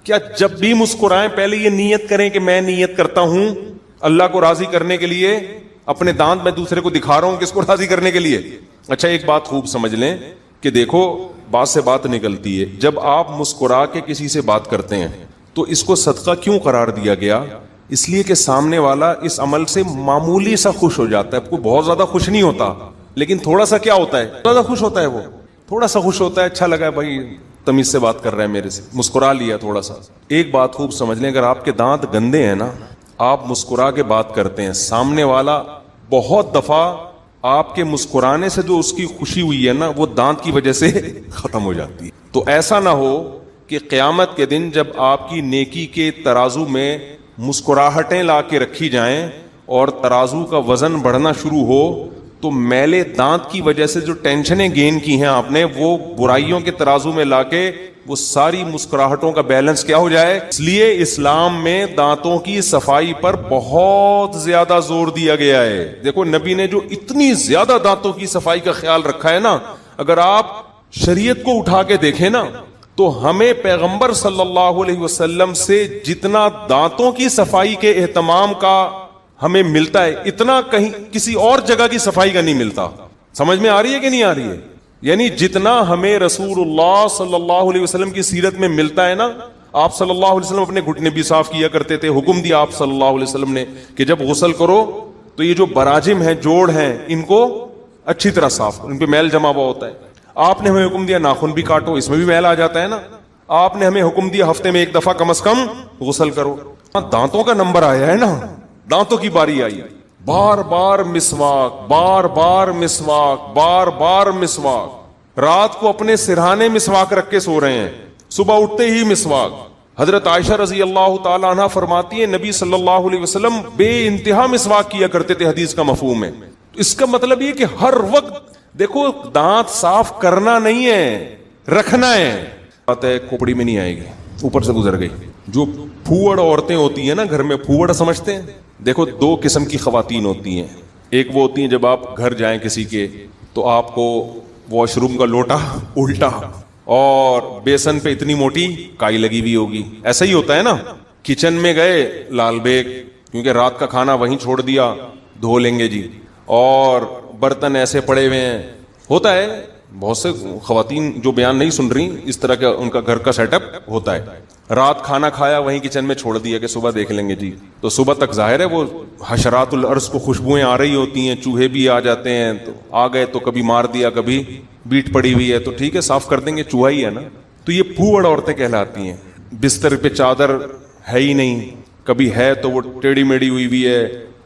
[SPEAKER 1] کیا جب بھی مسکرائیں پہلے یہ نیت کریں کہ میں نیت کرتا ہوں اللہ کو راضی کرنے کے لیے, اپنے دانت میں دوسرے کو دکھا رہا ہوں کس کو راضی کرنے کے لیے؟ اچھا ایک بات خوب سمجھ لیں کہ دیکھو بات سے بات نکلتی ہے, جب آپ مسکرا کے کسی سے بات کرتے ہیں تو اس کو صدقہ کیوں قرار دیا گیا؟ اس لیے کہ سامنے والا اس عمل سے معمولی سا خوش ہو جاتا ہے. کوئی بہت زیادہ خوش نہیں ہوتا لیکن تھوڑا سا کیا ہوتا ہے, زیادہ خوش ہوتا ہے, وہ تھوڑا سا خوش ہوتا ہے, اچھا لگا بھائی تمیز سے بات کر رہا ہے میرے سے, مسکرا لیا تھوڑا سا. ایک بات خوب سمجھ لیں, اگر آپ کے دانت گندے ہیں نا, آپ مسکرا کے بات کرتے ہیں, سامنے والا بہت دفعہ آپ کے مسکرانے سے جو اس کی خوشی ہوئی ہے نا وہ دانت کی وجہ سے ختم ہو جاتی ہے. تو ایسا نہ ہو کہ قیامت کے دن جب آپ کی نیکی کے ترازو میں مسکراہٹیں لا کے رکھی جائیں اور ترازو کا وزن بڑھنا شروع ہو تو میلے دانت کی وجہ سے جو ٹینشنیں گین کی ہیں آپ نے وہ برائیوں کے ترازو میں لا کے وہ ساری مسکراہٹوں کا بیلنس کیا ہو جائے. اس لیے اسلام میں دانتوں کی صفائی پر بہت زیادہ زور دیا گیا ہے. دیکھو نبی نے جو اتنی زیادہ دانتوں کی صفائی کا خیال رکھا ہے نا, اگر آپ شریعت کو اٹھا کے دیکھیں نا تو ہمیں پیغمبر صلی اللہ علیہ وسلم سے جتنا دانتوں کی صفائی کے اہتمام کا ہمیں ملتا ہے اتنا کہیں کسی اور جگہ کی صفائی کا نہیں ملتا. سمجھ میں آ رہی ہے کہ نہیں آ رہی ہے؟ یعنی جتنا ہمیں رسول اللہ صلی اللہ علیہ وسلم کی سیرت میں ملتا ہے نا, آپ صلی اللہ علیہ وسلم اپنے گھٹنے بھی صاف کیا کرتے تھے, حکم دیا آپ صلی اللہ علیہ وسلم نے کہ جب غسل کرو تو یہ جو براجم ہیں, جوڑ ہیں, ان کو اچھی طرح صاف کرو, ان پہ میل جمع ہوا ہوتا ہے. آپ نے ہمیں حکم دیا ناخن بھی کاٹو, اس میں بھی میل آ جاتا ہے نا. آپ نے ہمیں حکم دیا ہفتے میں ایک دفعہ کم از کم غسل کرو. دانتوں کا نمبر آیا ہے نا, دانتوں کی باری آئی, بار بار مسواک, بار بار مسواک, بار بار مسواک. رات کو اپنے سرہانے مسواک رکھ کے سو رہے ہیں, صبح اٹھتے ہی مسواک. حضرت عائشہ رضی اللہ تعالی عنہ فرماتی ہے نبی صلی اللہ علیہ وسلم بے انتہا مسواک کیا کرتے تھے. حدیث کا مفہوم ہے, اس کا مطلب یہ کہ ہر وقت دیکھو دانت صاف کرنا نہیں ہے, رکھنا ہے. بات ہے کھوپڑی میں نہیں آئے گی, اوپر سے گزر گئی. جو پھوڑ عورتیں ہوتی ہیں نا گھر میں, پھوڑ سمجھتے ہیں؟ دیکھو دو قسم کی خواتین ہوتی ہیں. ایک وہ ہوتی ہیں جب آپ گھر جائیں کسی کے تو آپ کو واش روم کا لوٹا الٹا اور بیسن پہ اتنی موٹی کائی لگی ہوئی ہوگی, ایسا ہی ہوتا ہے نا. کچن میں گئے لال بیگ, کیونکہ رات کا کھانا وہیں چھوڑ دیا, دھو لیں گے جی, اور برتن ایسے پڑے ہوئے ہیں. ہوتا ہے بہت سے خواتین جو بیان نہیں سن رہی, اس طرح کا ان کا گھر کا سیٹ اپ ہوتا ہے. رات کھانا کھایا وہیں کچن میں چھوڑ دیا کہ صبح دیکھ لیں گے جی, تو صبح تک ظاہر ہے وہ حشرات الارض کو خوشبوئیں آ رہی ہوتی ہیں, چوہے بھی آ جاتے ہیں, تو آ گئے تو کبھی مار دیا, کبھی بیٹ پڑی ہوئی ہے تو ٹھیک ہے صاف کر دیں گے, چوہا ہی ہے نا. تو یہ پھوڑ عورتیں کہلاتی ہیں. بستر پہ چادر ہے ہی نہیں, کبھی ہے تو وہ ٹیڑھی میڑھی ہوئی ہوئی ہے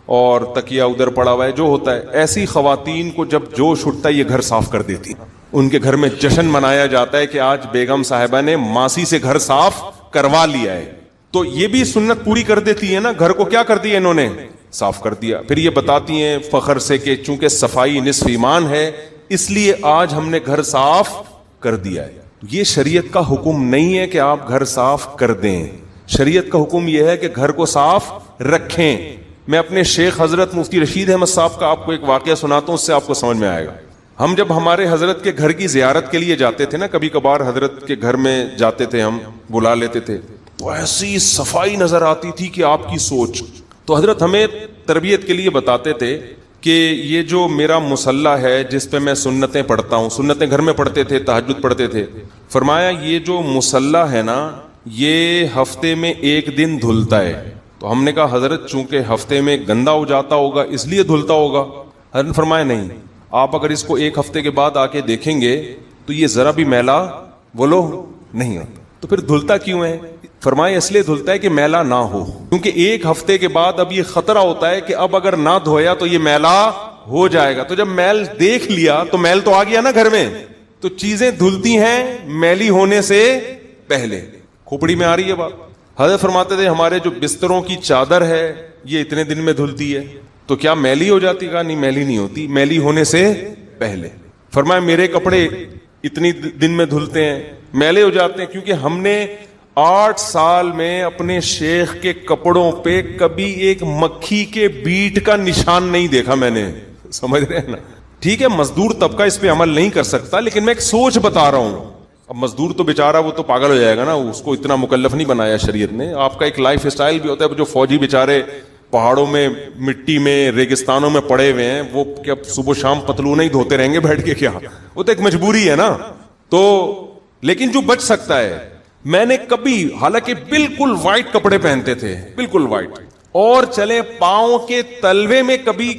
[SPEAKER 1] اور تکیہ ادھر پڑا ہوا ہے, جو ہوتا ہے. ایسی خواتین کو جب جوش اٹھتا ہے یہ گھر صاف کر دیتی. ان کے گھر میں جشن منایا جاتا ہے کہ آج بیگم صاحبہ نے ماسی سے گھر صاف کروا لیا ہے. تو یہ بھی سنت پوری کر دیتی ہے نا, گھر کو کیا کر دیا انہوں نے, صاف کر دیا. پھر یہ بتاتی ہیں فخر سے کہ چونکہ صفائی نصف ایمان ہے اس لیے آج ہم نے گھر صاف کر دیا ہے. یہ شریعت کا حکم نہیں ہے کہ آپ گھر صاف کر دیں, شریعت کا حکم یہ ہے کہ گھر کو صاف رکھیں. میں اپنے شیخ حضرت مفتی رشید احمد صاحب کا آپ کو ایک واقعہ سناتا ہوں, اس سے آپ کو سمجھ میں آئے گا. ہم جب ہمارے حضرت کے گھر کی زیارت کے لیے جاتے تھے نا, کبھی کبھار حضرت کے گھر میں جاتے تھے, ہم بلا لیتے تھے, تو ایسی صفائی نظر آتی تھی کہ آپ کی سوچ. تو حضرت ہمیں تربیت کے لیے بتاتے تھے کہ یہ جو میرا مصلی ہے جس پہ میں سنتیں پڑھتا ہوں, سنتیں گھر میں پڑھتے تھے, تہجد پڑھتے تھے, فرمایا یہ جو مصلی ہے نا یہ ہفتے میں ایک دن دھلتا ہے. تو ہم نے کہا حضرت چونکہ ہفتے میں گندا ہو جاتا ہوگا اس لیے دھلتا ہوگا. حضرت نے فرمایا نہیں, آپ اگر اس کو ایک ہفتے کے بعد آ کے دیکھیں گے تو یہ ذرا بھی میلا بولو نہیں ہوتا. تو پھر دھلتا کیوں ہے؟ فرمایا اس لیے دھلتا ہے کہ میلا نہ ہو, کیونکہ ایک ہفتے کے بعد اب یہ خطرہ ہوتا ہے کہ اب اگر نہ دھویا تو یہ میلا ہو جائے گا. تو جب میل دیکھ لیا تو میل تو آ گیا نا گھر میں, تو چیزیں دھلتی ہیں میلی ہونے سے پہلے. کھوپڑی میں آ رہی ہے بات. حضرت فرماتے تھے ہمارے جو بستروں کی چادر ہے یہ اتنے دن میں دھلتی ہے، تو کیا میلی ہو جاتی؟ کہا نہیں، میلی نہیں ہوتی، میلی ہونے سے پہلے۔ فرمایا میرے کپڑے اتنی دن میں دھلتے ہیں، میلے ہو جاتے ہیں کیونکہ ہم نے 8 سال میں اپنے شیخ کے کپڑوں پہ کبھی ایک مکھی کے بیٹ کا نشان نہیں دیکھا میں نے، سمجھ رہے ہیں نا؟ ٹھیک ہے مزدور طبقہ اس پہ عمل نہیں کر سکتا، لیکن میں ایک سوچ بتا رہا ہوں۔ اب مزدور تو بیچارہ وہ تو پاگل ہو جائے گا نا، اس کو اتنا مکلف نہیں بنایا شریعت نے۔ آپ کا ایک لائف اسٹائل بھی ہوتا ہے، جو فوجی بیچارے پہاڑوں میں مٹی میں ریگستانوں میں پڑے ہوئے ہیں، وہ کیا صبح شام پتلون ہی دھوتے رہیں گے بیٹھ کے؟ کیا وہ تو ایک مجبوری ہے نا۔ تو لیکن جو بچ سکتا ہے، میں نے کبھی، حالانکہ بالکل وائٹ کپڑے پہنتے تھے، بالکل وائٹ، اور چلے پاؤں کے تلوے میں کبھی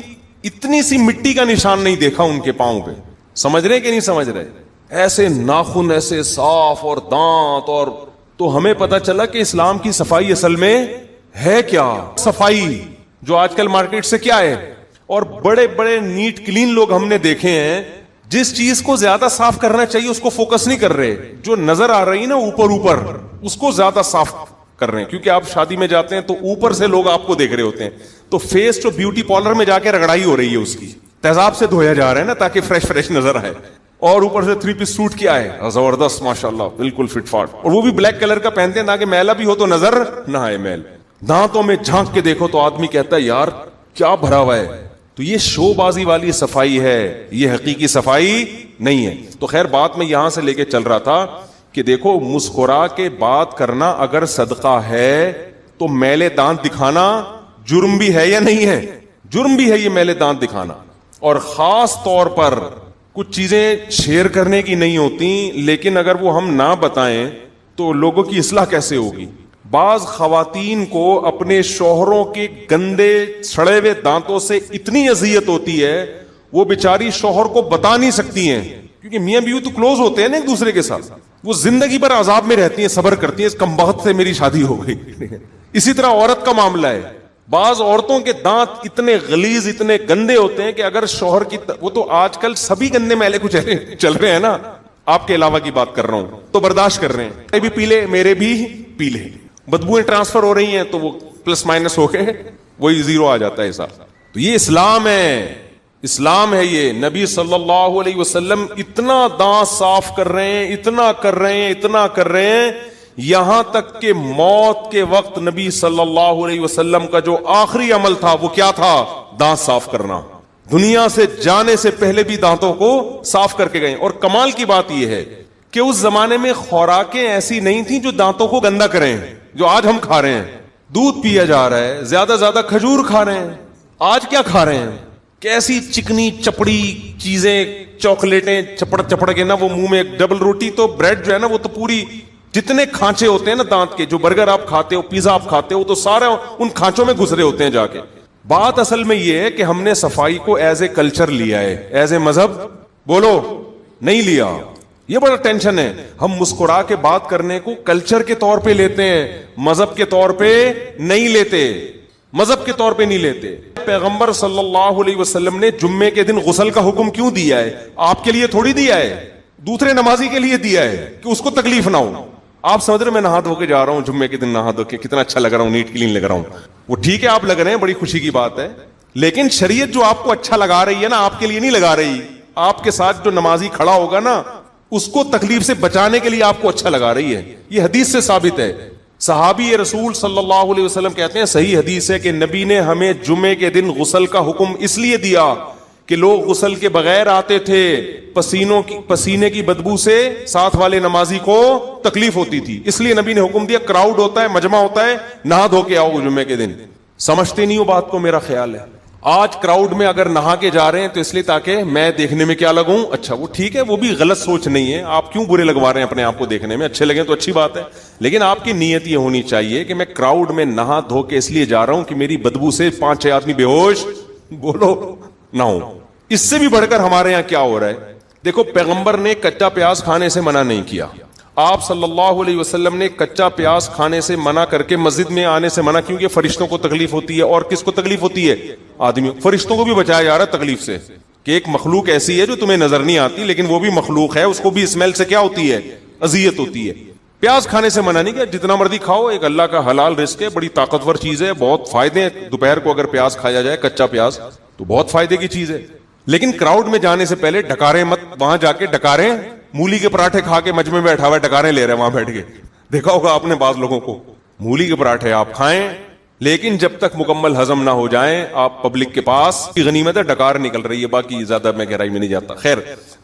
[SPEAKER 1] اتنی سی مٹی کا نشان نہیں دیکھا ان کے پاؤں پہ۔ سمجھ رہے کہ نہیں سمجھ رہے؟ ایسے ناخن ایسے صاف اور دانت، اور تو ہمیں پتا چلا کہ اسلام کی صفائی اصل میں ہے کیا۔ صفائی جو آج کل مارکیٹ سے کیا ہے، اور بڑے بڑے نیٹ کلین لوگ ہم نے دیکھے ہیں، جس چیز کو زیادہ صاف کرنا چاہیے اس کو فوکس نہیں کر رہے، جو نظر آ رہی نا اوپر اوپر اس کو زیادہ صاف کر رہے ہیں۔ کیونکہ آپ شادی میں جاتے ہیں تو اوپر سے لوگ آپ کو دیکھ رہے ہوتے ہیں، تو فیس جو بیوٹی پارلر میں جا کے رگڑائی ہو رہی ہے، اس کی تیزاب سے دھویا جا رہا ہے نا، تاکہ فریش فریش نظر آئے۔ اور اوپر سے 3 پیس سوٹ کیا ہے، زبردست ماشاءاللہ، بالکل فٹ فاٹ، اور وہ بھی بلیک کلر کا پہنتے ہیں تاکہ میلا بھی ہو تو نظر نہ آئے میل۔ دانتوں میں جھانک کے دیکھو تو آدمی کہتا ہے یار کیا بھرا ہوا ہے۔ تو یہ شو بازی والی صفائی ہے، یہ حقیقی صفائی نہیں ہے۔ تو خیر بات میں یہاں سے لے کے چل رہا تھا کہ دیکھو مسکرا کے بات کرنا اگر صدقہ ہے تو میلے دانت دکھانا جرم بھی ہے یا نہیں ہے؟ جرم بھی ہے یہ میلے دانت دکھانا۔ اور خاص طور پر کچھ چیزیں شیئر کرنے کی نہیں ہوتی، لیکن اگر وہ ہم نہ بتائیں تو لوگوں کی اصلاح کیسے ہوگی؟ بعض خواتین کو اپنے شوہروں کے گندے سڑے ہوئے دانتوں سے اتنی اذیت ہوتی ہے، وہ بیچاری شوہر کو بتا نہیں سکتی ہیں، کیونکہ میاں بیوی تو کلوز ہوتے ہیں نا ایک دوسرے کے ساتھ، وہ زندگی بھر عذاب میں رہتی ہیں، صبر کرتی ہیں، اس کمبخت سے میری شادی ہو گئی۔ اسی طرح عورت کا معاملہ ہے، بعض عورتوں کے دانت اتنے غلیظ اتنے گندے ہوتے ہیں کہ اگر شوہر کی وہ تو آج کل سبھی گندے میلے کچھ چل رہے ہیں نا، آپ کے علاوہ کی بات کر رہا ہوں، تو برداشت کر رہے ہیں، میرے بھی پیلے میرے بھی پیلے، بدبوئیں ٹرانسفر ہو رہی ہیں تو وہ پلس مائنس ہو کے وہی زیرو آ جاتا ہے حساب۔ تو یہ اسلام ہے، اسلام ہے یہ۔ نبی صلی اللہ علیہ وسلم اتنا دانت صاف کر رہے ہیں، اتنا کر رہے ہیں، اتنا کر رہے ہیں، یہاں تک کہ موت کے وقت نبی صلی اللہ علیہ وسلم کا جو آخری عمل تھا وہ کیا تھا؟ دانت صاف کرنا۔ دنیا سے جانے سے پہلے بھی دانتوں کو صاف کر کے گئے۔ اور کمال کی بات یہ ہے کہ اس زمانے میں خوراکیں ایسی نہیں تھیں جو دانتوں کو گندا کریں، جو آج ہم کھا رہے ہیں۔ دودھ پیا جا رہا ہے، زیادہ زیادہ کھجور کھا رہے ہیں، آج کیا کھا رہے ہیں؟ کیسی چکنی چپڑی چیزیں، چاکلیٹیں چپڑ چپڑ کے نا، وہ منہ میں ایک ڈبل روٹی، تو بریڈ جو ہے نا وہ تو پوری، جتنے کھانچے ہوتے ہیں نا دانت کے، جو برگر آپ کھاتے ہو، پیزا آپ کھاتے ہو، تو سارے ان کھانچوں میں گھس رہے ہوتے ہیں جا کے۔ بات اصل میں یہ ہے کہ ہم نے صفائی کو ایز اے کلچر لیا ہے، ایز اے مذہب بولو نہیں لیا۔ یہ بڑا ٹینشن ہے، ہم مسکرا کے بات کرنے کو کلچر کے طور پہ لیتے ہیں، مذہب کے طور پہ نہیں لیتے، مذہب کے طور پہ نہیں لیتے۔ پیغمبر صلی اللہ علیہ وسلم نے جمعے کے دن غسل کا حکم کیوں دیا ہے؟ آپ کے لیے تھوڑی دیا ہے، دوسرے نمازی کے لیے دیا ہے کہ اس کو تکلیف نہ ہو۔ آپ سمجھ رہے میں نہا دھو کے جا رہا ہوں جمعے کے دن، نہا دھو کے کتنا اچھا لگ رہا ہوں، نیٹ کلین لگ رہا ہوں، وہ ٹھیک ہے آپ لگ رہے ہیں، بڑی خوشی کی بات ہے، لیکن شریعت جو آپ کو اچھا لگا رہی ہے نا، آپ کے لیے نہیں لگا رہی۔ آپ کے ساتھ جو نمازی کھڑا ہوگا نا، اس کو تکلیف سے بچانے کے لیے آپ کو اچھا لگا رہی ہے۔ یہ حدیث سے ثابت ہے۔ صحابی رسول صلی اللہ علیہ وسلم کہتے ہیں، صحیح حدیث ہے کہ نبی نے ہمیں جمعے کے دن غسل کا حکم اس لیے دیا کہ لوگ غسل کے بغیر آتے تھے، پسینے کی بدبو سے ساتھ والے نمازی کو تکلیف ہوتی تھی، اس لیے نبی نے حکم دیا، کراؤڈ ہوتا ہے، مجمع ہوتا ہے، نہا دھو کے آؤ جمعے کے دن۔ سمجھتے نہیں ہو بات کو، میرا خیال ہے آج کراؤڈ میں اگر نہا کے جا رہے ہیں تو اس لیے تاکہ میں دیکھنے میں کیا لگوں، اچھا، وہ ٹھیک ہے، وہ بھی غلط سوچ نہیں ہے، آپ کیوں برے لگوا رہے ہیں اپنے آپ کو دیکھنے میں، اچھے لگیں تو اچھی بات ہے، لیکن آپ کی نیت یہ ہونی چاہیے کہ میں کراؤڈ میں نہا دھو کے اس لیے جا رہا ہوں کہ میری بدبو سے 5-6 آدمی بے ہوش بولو نہ ہو۔ اس سے بھی بڑھ کر ہمارے یہاں کیا ہو رہا ہے، دیکھو پیغمبر نے کچا پیاز کھانے سے منع نہیں کیا، آپ صلی اللہ علیہ وسلم نے کچا پیاز کھانے سے منع کر کے مسجد میں آنے سے منع، کیونکہ فرشتوں کو تکلیف ہوتی ہے، اور کس کو تکلیف ہوتی ہے؟ آدمیوں، فرشتوں کو بھی بچایا جا رہا ہے تکلیف سے، کہ ایک مخلوق ایسی ہے جو تمہیں نظر نہیں آتی لیکن وہ بھی مخلوق ہے، اس کو بھی اسمیل سے کیا ہوتی ہے؟ اذیت ہوتی ہے۔ پیاز کھانے سے منع نہیں کیا, جتنا مرضی کھاؤ, ایک اللہ کا حلال رزق ہے, بڑی طاقتور چیز ہے, بہت فائدے ہیں. دوپہر کو اگر پیاز کھایا جائے, کچا پیاز, تو بہت فائدے کی چیز ہے. لیکن کراؤڈ میں جانے سے پہلے ڈکاریں مت, وہاں جا کے ڈکاریں, مولی کے پراٹھے کھا کے مجمع میں بیٹھا ہوا ہے, ڈکاریں لے رہے ہیں وہاں بیٹھ کے. دیکھا ہوگا آپ نے بعض لوگوں کو, مولی کے پراٹھے آپ کھائیں, لیکن جب تک مکمل ہضم نہ ہو جائیں, آپ پبلک کے پاس غنیمت ہے, ڈکار نکل رہی ہے. باقی زیادہ میں گہرائی میں نہیں جاتا. خیر,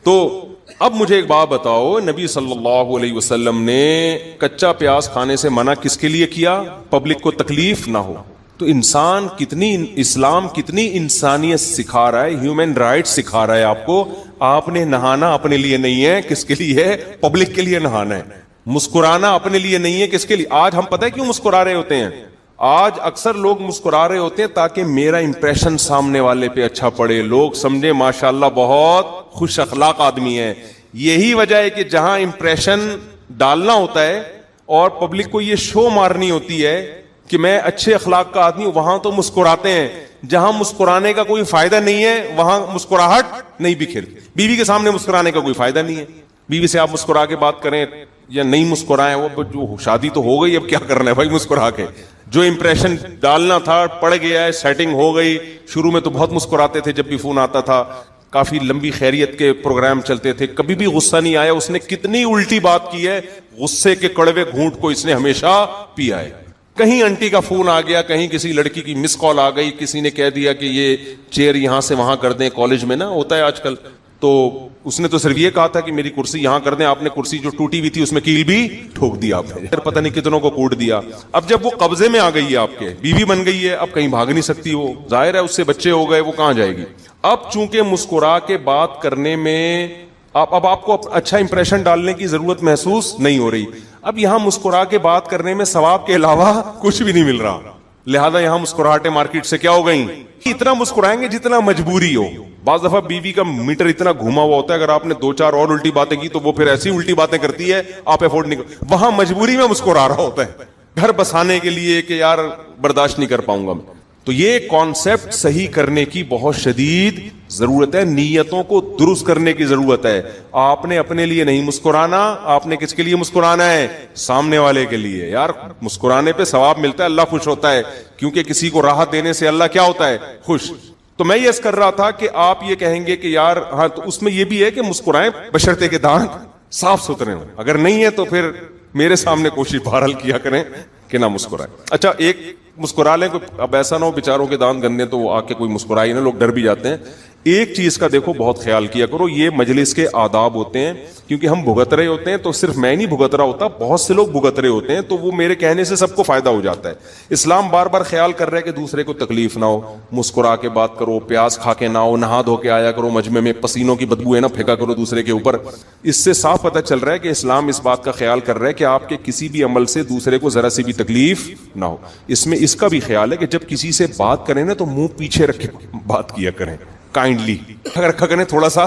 [SPEAKER 1] تو اب مجھے ایک بات بتاؤ, نبی صلی اللہ علیہ وسلم نے کچا پیاز کھانے سے منع کس کے لیے کیا؟ پبلک کو تکلیف نہ ہو. تو انسان کتنی, اسلام کتنی انسانیت سکھا رہا ہے, ہیومن رائٹ سکھا رہا ہے آپ کو. آپ نے نہانا اپنے لیے نہیں ہے, کس کے لیے ہے؟ پبلک کے لیے نہانا ہے. مسکرانا اپنے لیے نہیں ہے, کس کے لیے؟ آج ہم پتہ ہے کیوں مسکرا رہے ہوتے ہیں؟ آج اکثر لوگ مسکرا رہے ہوتے ہیں تاکہ میرا امپریشن سامنے والے پہ اچھا پڑے, لوگ سمجھے ماشاءاللہ بہت خوش اخلاق آدمی ہے. یہی وجہ ہے کہ جہاں امپریشن ڈالنا ہوتا ہے اور پبلک کو یہ شو مارنی ہوتی ہے کہ میں اچھے اخلاق کا آدمی ہوں, وہاں تو مسکراتے ہیں. جہاں مسکرانے کا کوئی فائدہ نہیں ہے وہاں مسکراہٹ نہیں بکھرتی. بیوی کے سامنے مسکرانے کا کوئی فائدہ نہیں ہے. بیوی سے آپ مسکرا کے بات کریں یا نہیں مسکرائیں, وہ جو شادی تو ہو گئی, اب کیا کرنا ہے بھائی مسکرا کے. جو امپریشن ڈالنا تھا پڑ گیا ہے, سیٹنگ ہو گئی. شروع میں تو بہت مسکراتے تھے جب بھی فون آتا تھا, کافی لمبی خیریت کے پروگرام چلتے تھے, کبھی بھی غصہ نہیں آیا. اس نے کتنی الٹی بات کی ہے, غصے کے کڑوے گھونٹ کو اس نے ہمیشہ پیا ہے. کہیں آنٹی کا فون آ گیا, کہیں کسی لڑکی کی مس کال آ گئی, کسی نے کہہ دیا کہ یہ چیئر یہاں سے وہاں کر دیں, کالج میں نا ہوتا ہے آج کل, تو اس نے تو صرف یہ کہا تھا کہ میری کرسی یہاں کر دیں. آپ نے کرسی جو ٹوٹی ہوئی تھی اس میں کیل بھی ٹھوک دیا آپ نے, پتہ نہیں کتنوں کو کوٹ دیا. اب جب وہ قبضے میں آ گئی ہے, آپ کے بیوی بن گئی ہے, اب کہیں بھاگ نہیں سکتی وہ, ظاہر ہے اس سے بچے ہو گئے, وہ کہاں جائے گی. اب چونکہ مسکرا کے بات کرنے میں اب آپ کو اچھا امپریشن ڈالنے کی ضرورت محسوس نہیں ہو رہی. اب یہاں مسکرا کے بات کرنے میں ثواب کے علاوہ کچھ بھی نہیں مل رہا, لہذا یہاں مسکراہٹیں مارکیٹ سے کیا ہو گئیں, اتنا مسکرائیں گے جتنا مجبوری ہو. بعض دفعہ بیوی کا میٹر اتنا گھوما ہوا ہوتا ہے, اگر آپ نے 2-4 اور الٹی باتیں کی تو وہ پھر ایسی الٹی باتیں کرتی ہے آپ افورڈ نہیں کر, وہاں مجبوری میں مسکرا رہا ہوتا ہے گھر بسانے کے لیے کہ یار برداشت نہیں کر پاؤں گا میں. تو یہ کانسیپٹ صحیح کرنے کی بہت شدید ضرورت ہے, نیتوں کو درست کرنے کی ضرورت ہے. آپ نے اپنے لیے نہیں مسکرانا, آپ نے کس کے لیے مسکرانا ہے؟ سامنے والے کے لیے. یار مسکرانے پہ ثواب ملتا ہے, اللہ خوش ہوتا ہے, کیونکہ کسی کو راحت دینے سے اللہ کیا ہوتا ہے؟ خوش. تو میں یہ عرض کر رہا تھا کہ آپ یہ کہیں گے کہ یار ہاں, تو اس میں یہ بھی ہے کہ مسکرائیں بشرطے کے دانت صاف ستھرے ہوں, اگر نہیں ہے تو پھر میرے سامنے کوشش بہرحال کیا کریں کہ نہ مسکرائیں. اچھا ایک مسکرا لیں, اب ایسا نہ ہو بیچاروں کے دانت گندے تو وہ آ کے کوئی مسکرائے نا, لوگ ڈر بھی جاتے ہیں. ایک چیز کا دیکھو بہت خیال کیا کرو, یہ مجلس کے آداب ہوتے ہیں, کیونکہ ہم بھگت رہے ہوتے ہیں, تو صرف میں نہیں بھگت رہا ہوتا, بہت سے لوگ بھگت رہے ہوتے ہیں, تو وہ میرے کہنے سے سب کو فائدہ ہو جاتا ہے. اسلام بار بار خیال کر رہا ہے کہ دوسرے کو تکلیف نہ ہو, مسکرا کے بات کرو, پیاز کھا کے نہ ہو, نہا دھو کے آیا کرو, مجمع میں پسینوں کی بدبو ہے نا پھینکا کرو دوسرے کے اوپر. اس سے صاف پتہ چل رہا ہے کہ اسلام اس بات کا خیال کر رہا ہے کہ آپ کے کسی بھی عمل سے دوسرے کو ذرا سی بھی تکلیف نہ ہو. اس میں اس کا بھی خیال ہے کہ جب کسی سے بات کریں نا تو منہ پیچھے رکھ کے بات کیا کریں, کائنڈلی اگر رکھا کریں تھوڑا سا.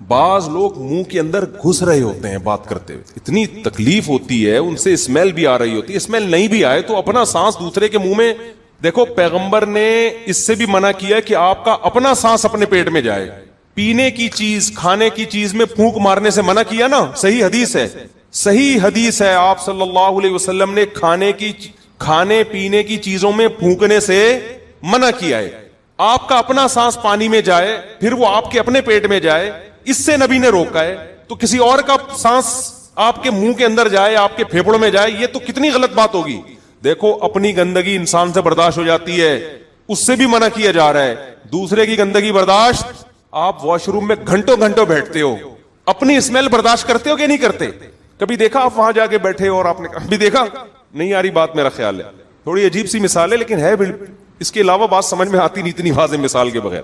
[SPEAKER 1] بعض لوگ منہ کے اندر گھس رہے ہوتے ہیں بات کرتے ہوئے, اتنی تکلیف ہوتی ہے, ان سے اسمیل بھی آ رہی ہوتی ہے. اسمیل نہیں بھی آئے تو اپنا سانس دوسرے کے منہ میں, دیکھو پیغمبر نے اس سے بھی منع کیا کہ آپ کا اپنا سانس اپنے پیٹ میں جائے. پینے کی چیز, کھانے کی چیز میں پھونک مارنے سے منع کیا نا, صحیح حدیث ہے, صحیح حدیث ہے. آپ صلی اللہ علیہ وسلم نے کھانے پینے کی چیزوں میں پھونکنے سے منع کیا ہے. آپ کا اپنا سانس پانی میں جائے پھر وہ آپ کے اپنے پیٹ میں جائے, اس سے نبی نے روکا ہے. تو کسی اور کا سانس آپ کے منہ کے اندر جائے, آپ کے پھیپڑوں میں جائے, یہ تو کتنی غلط بات ہوگی. دیکھو اپنی گندگی انسان سے برداشت ہو جاتی ہے, اس سے بھی منع کیا جا رہا ہے. دوسرے کی گندگی برداشت, آپ واش روم میں گھنٹوں گھنٹوں بیٹھتے ہو, اپنی اسمیل برداشت کرتے ہو کہ نہیں کرتے؟ کبھی دیکھا آپ وہاں جا کے بیٹھے ہو اور آپ نے کبھی دیکھا نہیں آ رہی بات, میرا خیال ہے تھوڑی عجیب سی مثال ہے لیکن ہے, اس کے علاوہ بات سمجھ میں آتی نہیں اتنی واضح مثال کے بغیر.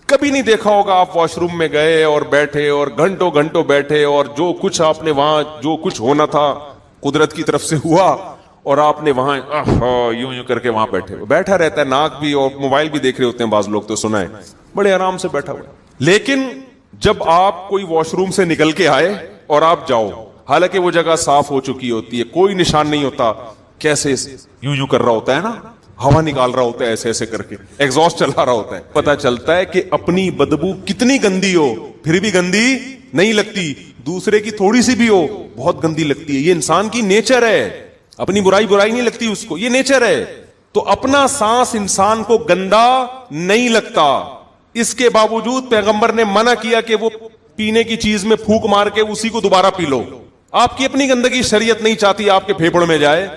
[SPEAKER 1] کبھی نہیں دیکھا ہوگا آپ واش روم میں گئے اور بیٹھے اور گھنٹوں گھنٹوں بیٹھے, اور جو کچھ آپ نے وہاں جو کچھ ہونا تھا قدرت کی طرف سے ہوا, اور آپ نے وہاں یوں یوں کر کے وہاں بیٹھا رہتا ہے, ناک بھی اور موبائل بھی دیکھ رہے ہوتے ہیں بعض لوگ, تو سنا ہے بڑے آرام سے بیٹھا ہوا. لیکن جب آپ کوئی واش روم سے نکل کے آئے اور آپ جاؤ, حالانکہ وہ جگہ صاف ہو چکی ہوتی ہے, کوئی نشان نہیں ہوتا, کیسے یوں یوں کر رہا ہوتا ہے نا, ہوا نکال رہا ہوتا ہے ایسے ایسے کر کے, ایگزاسٹ چلا رہا ہوتا ہے. پتہ چلتا ہے کہ اپنی بدبو کتنی گندی ہو پھر بھی گندی نہیں لگتی, دوسرے کی تھوڑی سی بھی ہو بہت گندی لگتی ہے. یہ انسان کی نیچر ہے, اپنی برائی نہیں لگتی اس کو, یہ نیچر ہے. تو اپنا سانس انسان کو گندا نہیں لگتا, اس کے باوجود پیغمبر نے منع کیا کہ وہ پینے کی چیز میں پھونک مار کے اسی کو دوبارہ پی لو. آپ کی اپنی گندگی شریعت نہیں چاہتی آپ کے پھیپڑ میں جائے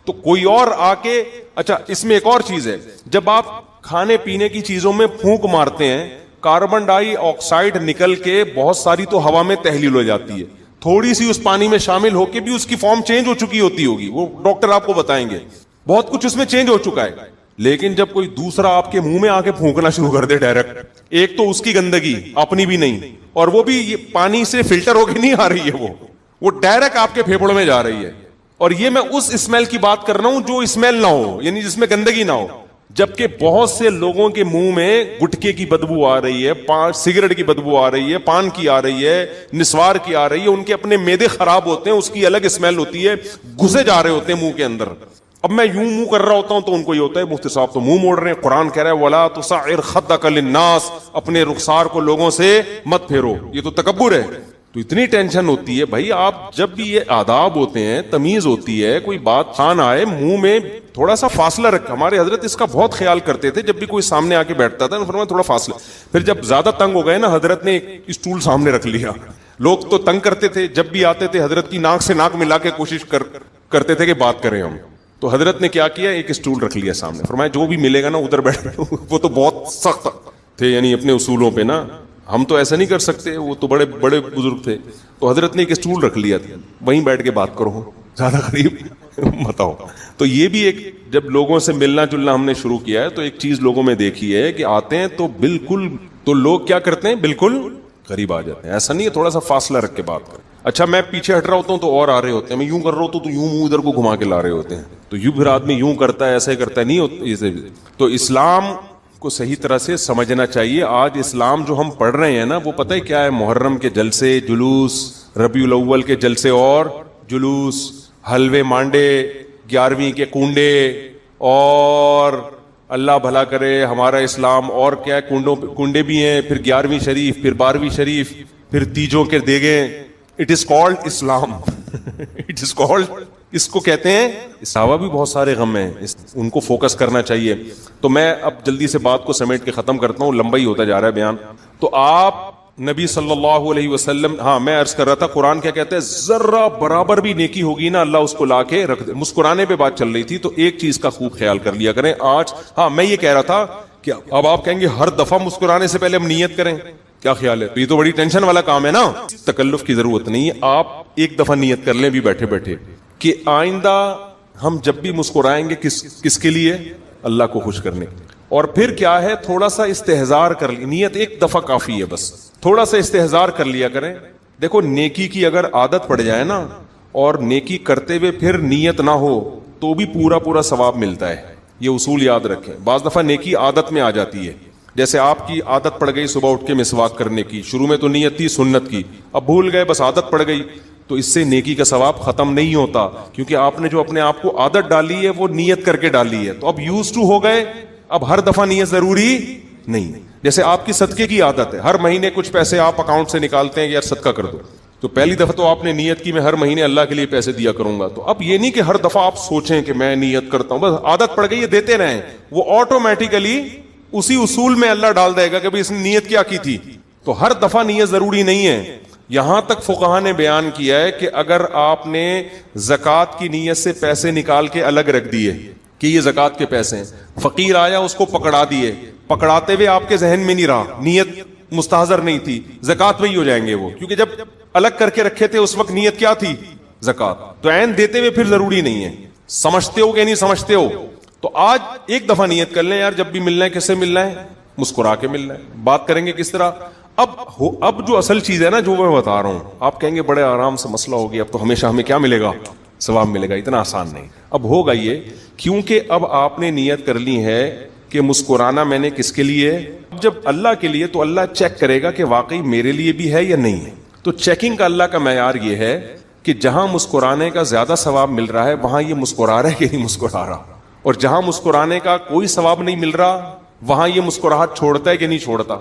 [SPEAKER 1] تو کوئی اور آ کے. اچھا اس میں ایک اور چیز ہے, جب آپ کھانے پینے کی چیزوں میں پھونک مارتے ہیں کاربن ڈائی آکسائڈ نکل کے بہت ساری تو ہوا میں تحلیل ہو جاتی ہے, تھوڑی سی اس پانی میں شامل ہو کے بھی اس کی فارم چینج ہو چکی ہوتی ہوگی, وہ ڈاکٹر آپ کو بتائیں گے, بہت کچھ اس میں چینج ہو چکا ہے. لیکن جب کوئی دوسرا آپ کے منہ میں آ کے پھونکنا شروع کر دے ڈائریکٹ, ایک تو اس کی گندگی اپنی بھی نہیں, اور وہ بھی پانی سے فلٹر ہو کے نہیں آ رہی ہے, وہ ڈائریکٹ آپ کے پھیپڑوں میں جا رہی ہے. اور یہ میں اس اسمیل کی بات کر رہا ہوں جو اسمیل نہ ہو, یعنی جس میں گندگی نہ ہو. جبکہ بہت سے لوگوں کے منہ میں گٹکے کی بدبو آ رہی ہے, سگریٹ کی بدبو آ رہی ہے, پان کی آ رہی ہے, نسوار کی آ رہی ہے, ان کے اپنے معدے خراب ہوتے ہیں, اس کی الگ اسمیل ہوتی ہے, گھسے جا رہے ہوتے ہیں منہ کے اندر. اب میں یوں منہ کر رہا ہوتا ہوں تو ان کو یہ ہوتا ہے مفتی صاحب تو منہ موڑ رہے ہیں, قرآن کہہ رہا ہے وَلَا تُصَعِّرْ خَدَّكَ لِلنَّاسِ, اپنے رخسار کو لوگوں سے مت پھیرو, یہ تو تکبر ہے. تو اتنی ٹینشن ہوتی ہے بھائی, آپ جب بھی یہ آداب ہوتے ہیں, تمیز ہوتی ہے, کوئی بات کھان آئے منہ میں تھوڑا سا فاصلہ رکھ. ہمارے حضرت اس کا بہت خیال کرتے تھے, جب بھی کوئی سامنے آ کے بیٹھتا تھا فرمایا تھوڑا فاصلہ. پھر جب زیادہ تنگ ہو گئے نا, حضرت نے ایک اسٹول سامنے رکھ لیا. لوگ تو تنگ کرتے تھے, جب بھی آتے تھے حضرت کی ناک سے ناک ملا کے کوشش کرتے تھے کہ بات کریں ہم. تو حضرت نے کیا کیا, ایک اسٹول رکھ لیا سامنے, فرمایا جو بھی ملے گا نا ادھر بیٹھ. وہ تو بہت سخت تھے یعنی اپنے اصولوں پہ نا, ہم تو ایسا نہیں کر سکتے, وہ تو بڑے بڑے بزرگ تھے. تو حضرت نے ایک اسٹول رکھ لیا تھا, وہیں بیٹھ کے بات کرو, زیادہ قریب مت آؤ. تو یہ بھی ایک, جب لوگوں سے ملنا جلنا ہم نے شروع کیا ہے تو ایک چیز لوگوں میں دیکھی ہے کہ آتے ہیں تو بالکل, تو لوگ کیا کرتے ہیں بالکل قریب آ جاتے ہیں. ایسا نہیں ہے, تھوڑا سا فاصلہ رکھ کے بات کریں. اچھا میں پیچھے ہٹ رہا ہوتا ہوں تو اور آ رہے ہوتے ہیں, میں یوں کر رہا ہوتا ہوں تو یوں منہ ادھر کو گھما کے لا رہے ہوتے ہیں, تو یوں پھر آدمی یوں کرتا ہے, ایسے کرتا ہے, نہیں ہوتا. تو اسلام کو صحیح طرح سے سمجھنا چاہیے. آج اسلام جو ہم پڑھ رہے ہیں نا وہ پتہ ہے کیا ہے, محرم کے جلسے جلوس, ربیع الاول کے جلسے اور جلوس, حلوے مانڈے, 11ویں کے کنڈے, اور اللہ بھلا کرے ہمارا اسلام اور کیا ہے, کنڈے بھی ہیں, پھر 11ویں شریف, پھر 12ویں شریف, پھر تیجوں کے دیگیں. It is called Islam. It is called, اس کو کہتے ہیں. صحابہ بھی بہت سارے غم ہیں, ان کو فوکس کرنا چاہیے. تو میں اب جلدی سے بات کو سمیٹ کے ختم کرتا ہوں, لمبا ہی ہوتا جا رہا ہے بیان. تو آپ نبی صلی اللہ علیہ وسلم, ہاں میں عرض کر رہا تھا قرآن کیا کہتا ہے, ذرہ برابر بھی نیکی ہوگی نا اللہ اس کو لا کے رکھ دے. مسکرانے پہ بات چل رہی تھی تو ایک چیز کا خوب خیال کر لیا کریں آج. ہاں میں یہ کہہ رہا تھا کہ اب آپ کہیں گے ہر دفعہ مسکرانے سے پہلے ہم نیت کریں, کیا خیال ہے؟ تو یہ تو بڑی ٹینشن والا کام ہے نا. تکلف کی ضرورت نہیں ہے, آپ ایک دفعہ نیت کر لیں بھی بیٹھے بیٹھے کہ آئندہ ہم جب بھی مسکرائیں گے کس کے لیے, اللہ کو خوش کرنے. اور پھر کیا ہے, تھوڑا سا استحضار کر لی, نیت ایک دفعہ کافی ہے بس, تھوڑا سا استحضار کر لیا کریں. دیکھو نیکی کی اگر عادت پڑ جائے نا, اور نیکی کرتے ہوئے پھر نیت نہ ہو تو بھی پورا ثواب ملتا ہے. یہ اصول یاد رکھیں. بعض دفعہ نیکی عادت میں آ جاتی ہے, جیسے آپ کی عادت پڑ گئی صبح اٹھ کے مسواک کرنے کی, شروع میں تو نیت تھی سنت کی, اب بھول گئے, بس عادت پڑ گئی, تو اس سے نیکی کا ثواب ختم نہیں ہوتا, کیونکہ آپ نے جو اپنے آپ کو عادت ڈالی ہے وہ نیت کر کے ڈالی ہے. تو اب یوز ٹو ہو گئے, اب ہر دفعہ نیت ضروری نہیں. جیسے آپ کی صدقے کی عادت ہے, ہر مہینے کچھ پیسے آپ اکاؤنٹ سے نکالتے ہیں کہ یار صدقہ کر دو, تو پہلی دفعہ تو آپ نے نیت کی میں ہر مہینے اللہ کے لیے پیسے دیا کروں گا. تو اب یہ نہیں کہ ہر دفعہ آپ سوچیں کہ میں نیت کرتا ہوں, بس عادت پڑ گئی ہے دیتے رہیں, وہ آٹومیٹیکلی اسی اصول میں اللہ ڈال دے گا کہ بھئی اس نے نیت کیا کی تھی. تو ہر دفعہ نیت ضروری نہیں ہے. یہاں تک فقہا نے بیان کیا ہے کہ اگر آپ نے زکوٰۃ کی نیت سے پیسے نکال کے الگ رکھ دیے کہ یہ زکوٰۃ کے پیسے ہیں, فقیر آیا اس کو پکڑا دیے, پکڑاتے ہوئے آپ کے ذہن میں نہیں رہا, نیت مستحضر نہیں تھی, زکوٰۃ وہی ہو جائیں گے وہ, کیونکہ جب الگ کر کے رکھے تھے اس وقت نیت کیا تھی, زکوٰۃ. تو عین دیتے ہوئے پھر ضروری نہیں ہے. سمجھتے ہو کہ نہیں سمجھتے ہو؟ تو آج ایک دفعہ نیت کر لیں, یار جب بھی ملنا ہے کس سے ملنا ہے, مسکرا کے ملنا ہے. بات کریں گے کس طرح. اب جو اصل چیز ہے نا جو میں بتا رہا ہوں, آپ کہیں گے بڑے آرام سے مسئلہ ہو گیا, اب تو ہمیشہ ہمیں کیا ملے گا, ثواب ملے گا. اتنا آسان نہیں. اب ہوگا یہ, کیونکہ اب آپ نے نیت کر لی ہے کہ مسکرانا میں نے کس کے لیے, جب اللہ کے لیے, تو اللہ چیک کرے گا کہ واقعی میرے لیے بھی ہے یا نہیں ہے. تو چیکنگ کا اللہ کا معیار یہ ہے کہ جہاں مسکرانے کا زیادہ ثواب مل رہا ہے وہاں یہ مسکرا رہا ہے کہ نہیں مسکرا رہا, اور جہاں مسکرانے کا کوئی ثواب نہیں مل رہا وہاں یہ مسکراہٹ چھوڑتا ہے کہ نہیں چھوڑتا.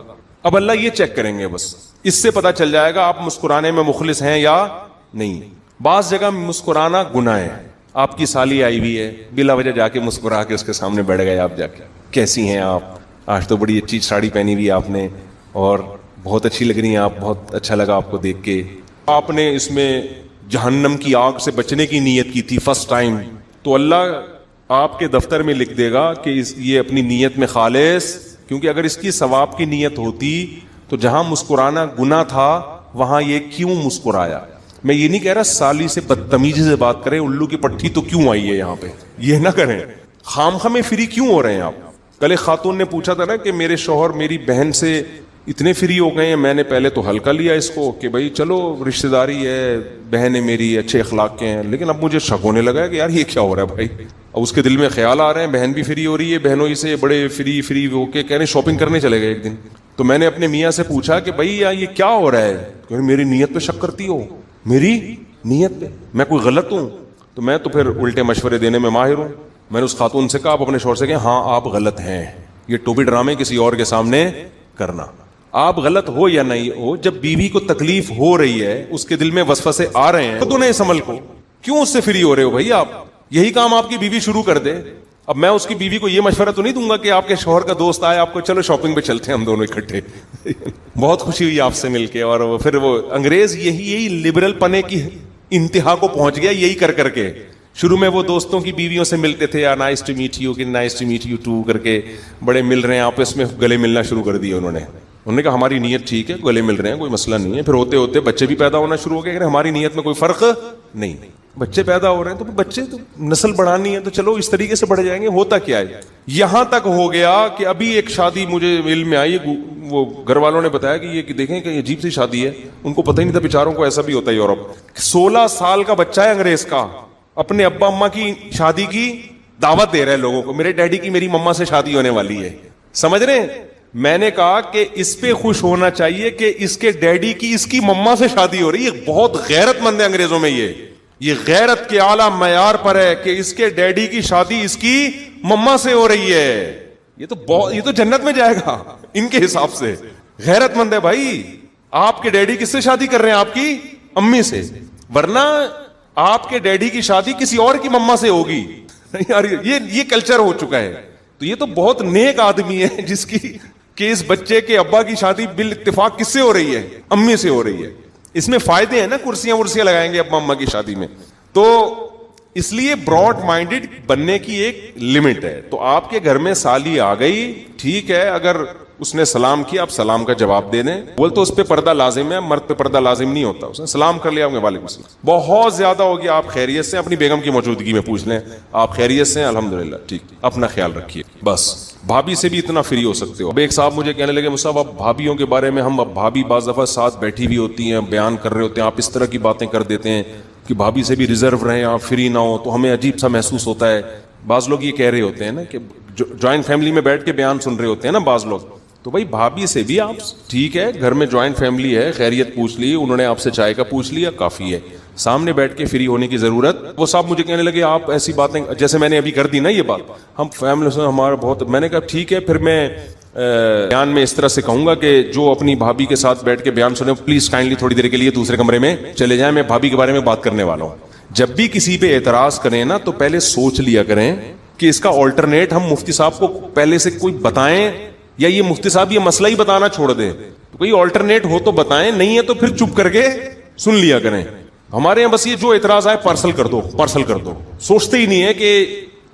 [SPEAKER 1] اب اللہ یہ چیک کریں گے بس, اس سے پتا چل جائے گا آپ مسکرانے میں مخلص ہیں یا نہیں. بعض جگہ مسکرانا گناہ ہے. آپ کی سالی آئی ہوئی ہے, بلا وجہ جا کے مسکرا کے اس کے سامنے بیٹھ گئے آپ, جا کے کیسی ہیں آپ, آج تو بڑی اچھی ساڑی پہنی ہوئی آپ نے اور بہت اچھی لگ رہی ہیں آپ, بہت اچھا لگا آپ کو دیکھ کے. آپ نے اس میں جہنم کی آگ سے بچنے کی نیت کی تھی فرسٹ ٹائم, تو اللہ آپ کے دفتر میں لکھ دے گا کہ یہ اپنی نیت میں خالص, کیونکہ اگر اس کی ثواب کی نیت ہوتی تو جہاں مسکرانا گناہ تھا وہاں یہ کیوں مسکرایا. میں یہ نہیں کہہ رہا سالی سے بدتمیزی سے بات کریں, الو کی پٹھی تو کیوں آئی ہے یہاں پہ, یہ نہ کریں. خامخواہ میں فری کیوں ہو رہے ہیں آپ؟ کل ایک خاتون نے پوچھا تھا نا کہ میرے شوہر میری بہن سے اتنے فری ہو گئے ہیں. میں نے پہلے تو ہلکا لیا اس کو کہ بھائی چلو رشتہ داری ہے, بہن ہے میری, اچھے اخلاق کے ہیں, لیکن اب مجھے شک ہونے لگا ہے کہ یار یہ کیا ہو رہا ہے بھائی. اب اس کے دل میں خیال آ رہے ہیں بہن بھی فری ہو رہی ہے, بہنوں ہی سے بڑے فری ہو کے کہہ رہے شاپنگ کرنے چلے گئے ایک دن. تو میں نے اپنے میاں سے پوچھا کہ بھائی یہ کیا ہو رہا ہے؟ کہ میری نیت پہ شک کرتی ہو, میری نیت پہ میں کوئی غلط ہوں؟ تو میں تو پھر الٹے مشورے دینے میں ماہر ہوں. میں نے اس خاتون سے کہا آپ اپنے شوہر سے کہیں ہاں آپ غلط ہیں, یہ ٹوپی ڈرامے کسی اور کے سامنے کرنا. آپ غلط ہو یا نہیں ہو, جب بیوی کو تکلیف ہو رہی ہے, اس کے دل میں وسوسے آ رہے ہیں, تو اس عمل کو کیوں اس سے فری ہو رہے ہو بھائی آپ؟ یہی کام آپ کی بیوی شروع کر دے. اب میں اس کی بیوی کو یہ مشورہ تو نہیں دوں گا کہ آپ کے شوہر کا دوست آئے آپ کو چلو شاپنگ پہ چلتے ہیں ہم دونوں اکٹھے. بہت خوشی ہوئی آپ سے مل کے. اور پھر وہ انگریز یہی لبرل پنے کی انتہا کو پہنچ گیا یہی کر کے. شروع میں وہ دوستوں کی بیویوں سے ملتے تھے, نائس ٹو میٹ یو, کہ nice to meet you too کر کے, بڑے مل رہے ہیں آپس میں, گلے ملنا شروع کر دیا انہوں نے کہا ہماری نیت ٹھیک ہے, گلے مل رہے ہیں, کوئی مسئلہ نہیں ہے. پھر ہوتے ہوتے بچے بھی پیدا ہونا شروع ہو گئے, ہماری نیت میں کوئی فرق نہیں, بچے پیدا ہو رہے ہیں تو بچے تو نسل بڑھانی ہے تو چلو اس طریقے سے بڑھ جائیں گے. ہوتا کیا ہے, یہاں تک ہو گیا کہ ابھی ایک شادی مجھے علم میں آئی, وہ گھر والوں نے بتایا کہ یہ دیکھیں کہ عجیب سی شادی ہے, ان کو پتہ ہی نہیں تھا بیچاروں کو ایسا بھی ہوتا ہے یورپ. 16 سال کا بچہ ہے انگریز کا, اپنے ابا اماں کی شادی کی دعوت دے رہے ہیں لوگوں کو, میرے ڈیڈی کی میری مما سے شادی ہونے والی ہے. سمجھ رہے ہیں؟ میں نے کہا کہ اس پہ خوش ہونا چاہیے کہ اس کے ڈیڈی کی اس کی مما سے شادی ہو رہی ہے. بہت غیرت مند ہے انگریزوں میں, یہ غیرت کے اعلیٰ معیار پر ہے کہ اس کے ڈیڈی کی شادی اس کی مما سے ہو رہی ہے. یہ تو جنت میں جائے گا ان کے حساب سے. غیرت مند ہے بھائی. آپ کے ڈیڈی کس سے شادی کر رہے ہیں؟ آپ کی امی سے, ورنہ آپ کے ڈیڈی کی شادی کسی اور کی مما سے ہوگی. یار یہ کلچر ہو چکا ہے. تو یہ تو بہت نیک آدمی ہے جس کی کہ اس بچے کے ابا کی شادی بال اتفاق کس سے ہو رہی ہے؟ امی سے ہو رہی ہے. اس میں فائدے ہیں نا, کرسیاں ورسیاں لگائیں گے ابا اما کی شادی میں. تو اس لیے براڈ مائنڈیڈ بننے کی ایک لمٹ ہے. تو آپ کے گھر میں سالی آ گئی, ٹھیک ہے, اگر اس نے سلام کیا آپ سلام کا جواب دے دیں. بول تو اس پہ پردہ لازم ہے, مرد پہ پردہ لازم نہیں ہوتا. اس نے سلام کر لیا, وعلیکم السلام, بہت زیادہ ہو گیا, آپ خیریت سے, اپنی بیگم کی موجودگی میں پوچھ لیں آپ خیریت سے؟ الحمدللہ, ٹھیک, اپنا خیال رکھیے. بس بھابھی سے بھی اتنا فری ہو سکتے ہو. اب ایک صاحب مجھے کہنے لگے مصعب اب بھابھیوں کے بارے میں اب بھابھی بعض دفعہ ساتھ بیٹھی ہوئی ہوتی ہیں, بیان کر رہے ہوتے ہیں, آپ اس طرح کی باتیں کر دیتے ہیں کہ بھابھی سے بھی ریزرو رہیں, آپ فری نہ ہو, تو ہمیں عجیب سا محسوس ہوتا ہے. بعض لوگ یہ کہہ رہے ہوتے ہیں نا کہ جوائنٹ فیملی میں بیٹھ کے بیان سن رہے ہوتے ہیں نا بعض لوگ, تو بھائی بھابھی سے بھی آپ ٹھیک ہے, گھر میں جوائنٹ فیملی ہے, خیریت پوچھ لی, انہوں نے آپ سے چائے کا پوچھ لیا, کافی ہے. سامنے بیٹھ کے فری ہونے کی ضرورت. وہ صاحب مجھے کہنے لگے آپ ایسی باتیں جیسے میں نے ابھی کر دی نا یہ بات, ہم فیملی سے ہمارا بہت, میں نے کہا ٹھیک ہے, پھر میں بیان میں اس طرح سے کہوں گا کہ جو اپنی بھابھی کے ساتھ بیٹھ کے بیان سنے پلیز کائنڈلی تھوڑی دیر کے لیے دوسرے کمرے میں چلے جائیں, میں بھابھی کے بارے میں بات کرنے والا ہوں. جب بھی کسی پہ اعتراض کریں نا تو پہلے سوچ لیا کریں کہ اس کا آلٹرنیٹ ہم مفتی صاحب کو پہلے سے کوئی بتائیں, یا یہ مفتی صاحب یہ مسئلہ ہی بتانا چھوڑ دیں. تو کوئی آلٹرنیٹ ہو تو بتائیں, نہیں ہے تو پھر چپ کر کے سن لیا کریں. ہمارے یہاں بس یہ جو اعتراض آئے پارسل کر دو, سوچتے ہی نہیں ہے کہ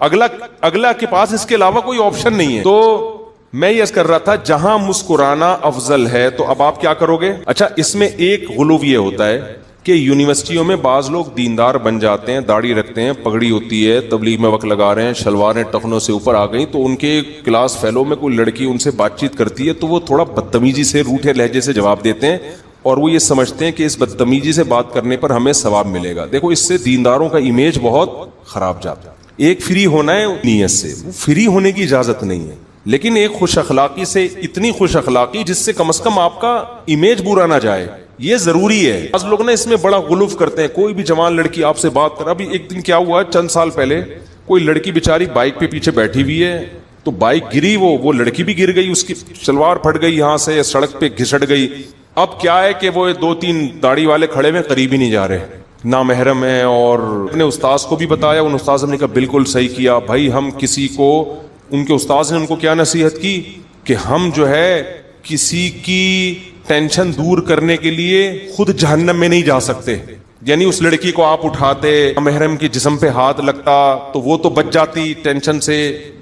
[SPEAKER 1] اگلا کے پاس اس کے علاوہ کوئی آپشن نہیں ہے. تو میں یہ کر رہا تھا جہاں مسکرانا افضل ہے تو اب آپ کیا کرو گے؟ اچھا, اس میں ایک غلو یہ ہوتا ہے کہ یونیورسٹیوں میں بعض لوگ دیندار بن جاتے ہیں, داڑھی رکھتے ہیں, پگڑی ہوتی ہے, تبلیغ میں وقت لگا رہے ہیں, شلواریں ٹخنوں سے اوپر آ گئی, تو ان کے کلاس فیلو میں کوئی لڑکی ان سے بات چیت کرتی ہے تو وہ تھوڑا بدتمیزی سے, روٹھے لہجے سے جواب دیتے ہیں, اور وہ یہ سمجھتے ہیں کہ اس بدتمیزی سے بات کرنے پر ہمیں ثواب ملے گا. دیکھو اس سے دینداروں کا امیج بہت خراب جاتا ہے. ایک فری ہونا ہے نیت سے, وہ فری ہونے کی اجازت نہیں ہے, لیکن ایک خوش اخلاقی سے, اتنی خوش اخلاقی جس سے کم از کم آپ کا امیج برا نہ جائے, یہ ضروری ہے. بعض لوگ نا اس میں بڑا غلوف کرتے ہیں, کوئی بھی جوان لڑکی آپ سے بات کر. ابھی ایک دن کیا ہوا, چند سال پہلے کوئی لڑکی بیچاری بائک پہ پیچھے بیٹھی ہوئی ہے, تو بائک گری, وہ لڑکی بھی گر گئی, اس کی شلوار پھٹ گئی یہاں سے, سڑک پہ گھسٹ گئی. اب کیا ہے کہ وہ 2-3 داڑھی والے کھڑے ہوئے, قریب ہی نہیں جا رہے, نامحرم ہے. اور اپنے استاذ کو بھی بتایا, ان استاذ نے کہا بالکل صحیح کیا بھائی, ہم کسی کو, ان کے استاذ نے ان کو کیا نصیحت کی کہ ہم جو ہے کسی کی ٹینشن دور کرنے کے لیے خود جہنم میں نہیں جا سکتے. یعنی اس لڑکی کو آپ اٹھاتے, محرم کے جسم پہ ہاتھ لگتا تو وہ تو بچ جاتی ٹینشن سے,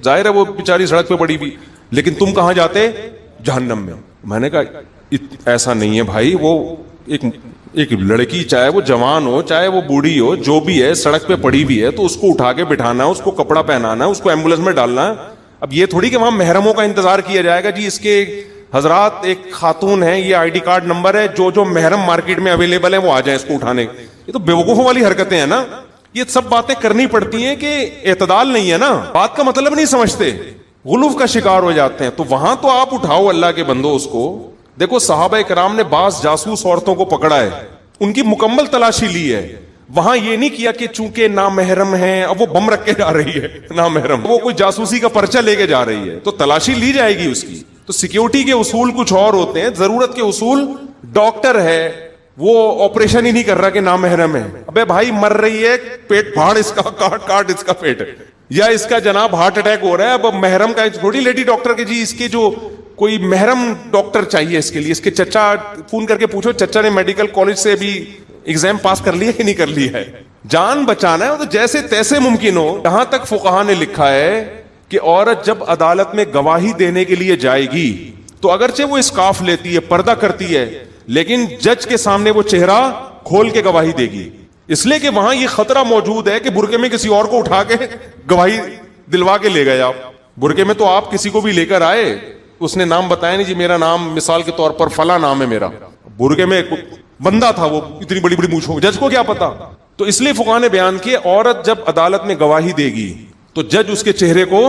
[SPEAKER 1] ظاہر ہے وہ بیچاری سڑک پہ پڑی ہوئی, لیکن تم کہاں جاتے, جہنم میں. میں نے کہا ایسا نہیں ہے بھائی, وہ ایک لڑکی چاہے وہ جوان ہو چاہے وہ بوڑھی ہو, جو بھی ہے سڑک پہ پڑی ہوئی ہے تو اس کو اٹھا کے بٹھانا ہے, اس کو کپڑا پہنانا ہے, اس کو ایمبولینس میں ڈالنا ہے. اب یہ تھوڑی کہ وہاں محرموں کا انتظار کیا جائے گا, جی اس کے حضرات ایک خاتون ہیں, یہ آئی ڈی کارڈ نمبر ہے, جو محرم مارکیٹ میں اویلیبل ہیں وہ آ جائیں اس کو اٹھانے. یہ تو بیوقوفوں والی حرکتیں ہیں نا, یہ سب باتیں کرنی پڑتی ہیں کہ اعتدال نہیں ہے نا, بات کا مطلب نہیں سمجھتے, غلوف کا شکار ہو جاتے ہیں. تو وہاں تو آپ اٹھاؤ اللہ کے بندو اس کو. دیکھو صحابہ کرام نے بعض جاسوس عورتوں کو پکڑا ہے, ان کی مکمل تلاشی لی ہے. وہاں یہ نہیں کیا کہ چونکہ نامحرم ہیں اب وہ بم رکھ کے جا رہی ہے, نامحرم وہ کوئی جاسوسی کا پرچہ لے کے جا رہی ہے, تو تلاشی لی جائے گی اس کی. تو سیکیورٹی کے اصول کچھ اور ہوتے ہیں, ضرورت کے اصول. ڈاکٹر ہے وہ آپریشن ہی نہیں کر رہا کہ نامحرم ہے, ابے بھائی مر رہی ہے, پیٹ پھاڑ اس کا, کاٹ اس کا پیٹ, یا اس کا جناب ہارٹ اٹیک ہو رہا ہے. اب محرم کا تھوڑی لیڈی ڈاکٹر کے جی اس کے جو کوئی محرم ڈاکٹر چاہیے اس کے لیے. اس کے چچا فون کر کے پوچھو, چچا نے میڈیکل کالج سے بھی ایگزام پاس کر لیا کہ نہیں کر لیا ہے. جان بچانا ہے تو جیسے تیسے ممکن ہو. یہاں تک فقہا نے لکھا ہے کہ عورت جب عدالت میں گواہی دینے کے لیے جائے گی تو اگرچہ وہ اسکارف لیتی ہے, پردہ کرتی ہے, لیکن جج کے سامنے وہ چہرہ کھول کے گواہی دے گی, اس لیے کہ وہاں یہ خطرہ موجود ہے کہ برقعے میں کسی اور کو اٹھا کے گواہی دلوا کے لے گئے. آپ برقعے میں تو آپ کسی کو بھی لے کر آئے, اس نے نام بتایا نہیں, جی میرا نام مثال کے طور پر فلاں نام ہے میرا, برقعے میں بندہ تھا وہ اتنی بڑی بڑی مونچھوں, جج کو کیا پتا. تو اس لیے فقہا نے بیان کیا عورت جب عدالت میں گواہی دے گی تو جج اس کے چہرے کو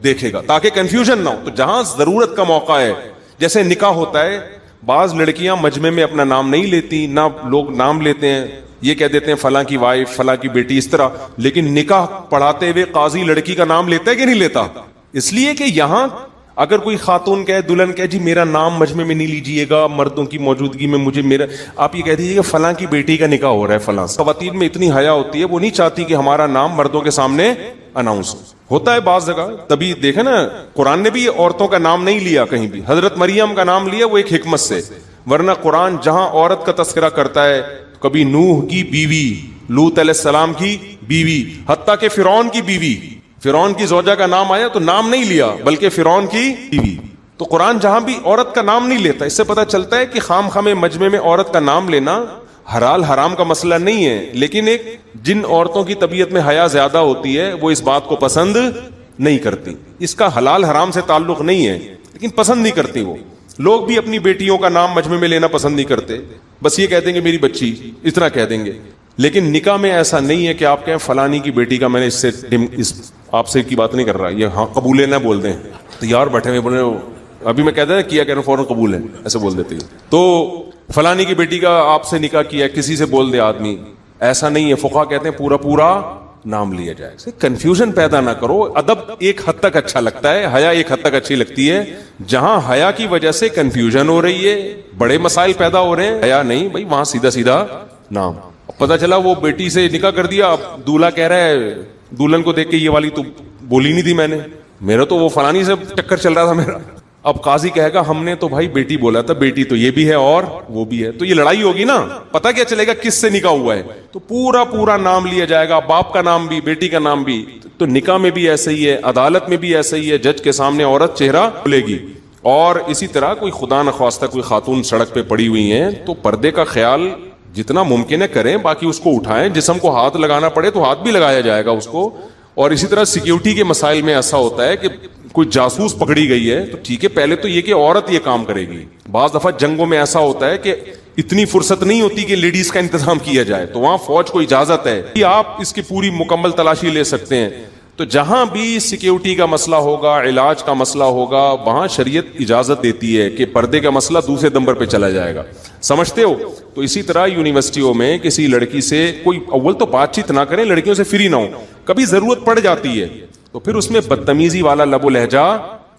[SPEAKER 1] دیکھے گا تاکہ کنفیوژن نہ ہو. تو جہاں ضرورت کا موقع ہے, جیسے نکاح ہوتا ہے, بعض لڑکیاں مجمع میں اپنا نام نہیں لیتی, نہ لوگ نام لیتے ہیں, یہ کہہ دیتے ہیں فلاں کی وائف, فلاں کی بیٹی, اس طرح. لیکن نکاح پڑھاتے ہوئے قاضی لڑکی کا نام لیتا ہے کہ نہیں لیتا, اس لیے کہ یہاں اگر کوئی خاتون کہے, دلہن کہے جی میرا نام مجمع میں نہیں لیجیے گا, مردوں کی موجودگی میں مجھے میرا, آپ یہ کہہ دیجیے کہ فلاں کی بیٹی کا نکاح ہو رہا ہے فلاں. خواتین میں اتنی حیا ہوتی ہے, وہ نہیں چاہتی کہ ہمارا نام مردوں کے سامنے اناؤنس ہوتا ہے بعض جگہ. تبھی دیکھیں نا قرآن نے بھی عورتوں کا نام نہیں لیا کہیں بھی, حضرت مریم کا نام لیا وہ ایک حکمت سے, ورنہ قرآن جہاں عورت کا تذکرہ کرتا ہے, کبھی نوح کی بیوی, لوط علیہ السلام کی بیوی, حتیٰ کہ فرعون کی بیوی, فرعون کی زوجہ کا نام آیا تو نام نہیں لیا بلکہ فرعون کی بیوی. تو قرآن جہاں بھی عورت کا نام نہیں لیتا, اس سے پتہ چلتا ہے کہ خام خام مجمع میں عورت کا نام لینا حلال حرام کا مسئلہ نہیں ہے, لیکن ایک جن عورتوں کی طبیعت میں حیا زیادہ ہوتی ہے وہ اس بات کو پسند نہیں کرتی. اس کا حلال حرام سے تعلق نہیں ہے, لیکن پسند نہیں کرتی. وہ لوگ بھی اپنی بیٹیوں کا نام مجمع میں لینا پسند نہیں کرتے, بس یہ کہہ دیں گے میری بچی, اتنا کہہ دیں گے. لیکن نکاح میں ایسا نہیں ہے کہ آپ کہیں فلانی کی بیٹی کا, میں نے اس آپ سے کی بات نہیں کر رہا, یہ ہاں قبول ہے نہ بول دیں, تو یار بیٹھے ہوئے بولے ابھی میں کہتا ہے کیا کہہ رہا ہوں فوراً قبول ہے ایسے بول دیتے ہیں. تو فلانی کی بیٹی کا آپ سے نکاح کیا, کسی سے بول دے آدمی, ایسا نہیں ہے. فقہا کہتے ہیں پورا پورا نام لیا جائے. کنفیوژن پیدا نہ کرو. ادب ایک حد تک اچھا لگتا ہے, حیا ایک حد تک اچھی لگتی ہے. جہاں حیا کی وجہ سے کنفیوژن ہو رہی ہے, بڑے مسائل پیدا ہو رہے ہیں, حیا نہیں بھائی, وہاں سیدھا سیدھا نام. پتا چلا وہ بیٹی سے نکاح کر دیا, اب دولہا کہہ رہا ہے دلہن کو دیکھ کے یہ والی تو بولی نہیں تھی میں نے, میرا تو وہ فلانی سے چکر چل رہا تھا میرا. اب قاضی کہے گا ہم نے تو بھائی بیٹی بولا تھا, بیٹی تو یہ بھی ہے اور وہ بھی ہے, تو یہ لڑائی ہوگی نا. پتا کیا چلے گا کس سے نکاح ہوا ہے, تو پورا پورا نام لیا جائے گا, باپ کا نام بھی بیٹی کا نام بھی. تو نکاح میں بھی ایسا ہی ہے, عدالت میں بھی ایسا ہی ہے, جج کے سامنے عورت چہرہ کھلے گی. اور اسی طرح کوئی خدا نخواستہ کوئی خاتون سڑک پہ پڑی ہوئی ہیں تو پردے کا خیال جتنا ممکن ہے کریں, باقی اس کو اٹھائیں. جسم کو ہاتھ لگانا پڑے تو ہاتھ بھی لگایا جائے گا اس کو. اور اسی طرح سیکیورٹی کے مسائل میں ایسا ہوتا ہے کہ کوئی جاسوس پکڑی گئی ہے تو ٹھیک ہے, پہلے تو یہ کہ عورت یہ کام کرے گی. بعض دفعہ جنگوں میں ایسا ہوتا ہے کہ اتنی فرصت نہیں ہوتی کہ لیڈیز کا انتظام کیا جائے, تو وہاں فوج کو اجازت ہے کہ آپ اس کی پوری مکمل تلاشی لے سکتے ہیں. تو جہاں بھی سیکیورٹی کا مسئلہ ہوگا, علاج کا مسئلہ ہوگا, وہاں شریعت اجازت دیتی ہے کہ پردے کا مسئلہ دوسرے نمبر پہ چلا جائے گا. سمجھتے ہو؟ تو اسی طرح یونیورسٹیوں میں کسی لڑکی سے کوئی اول تو بات چیت نہ کریں, لڑکیوں سے فری نہ ہو. کبھی ضرورت پڑ جاتی ہے تو پھر اس میں بدتمیزی والا لب و لہجہ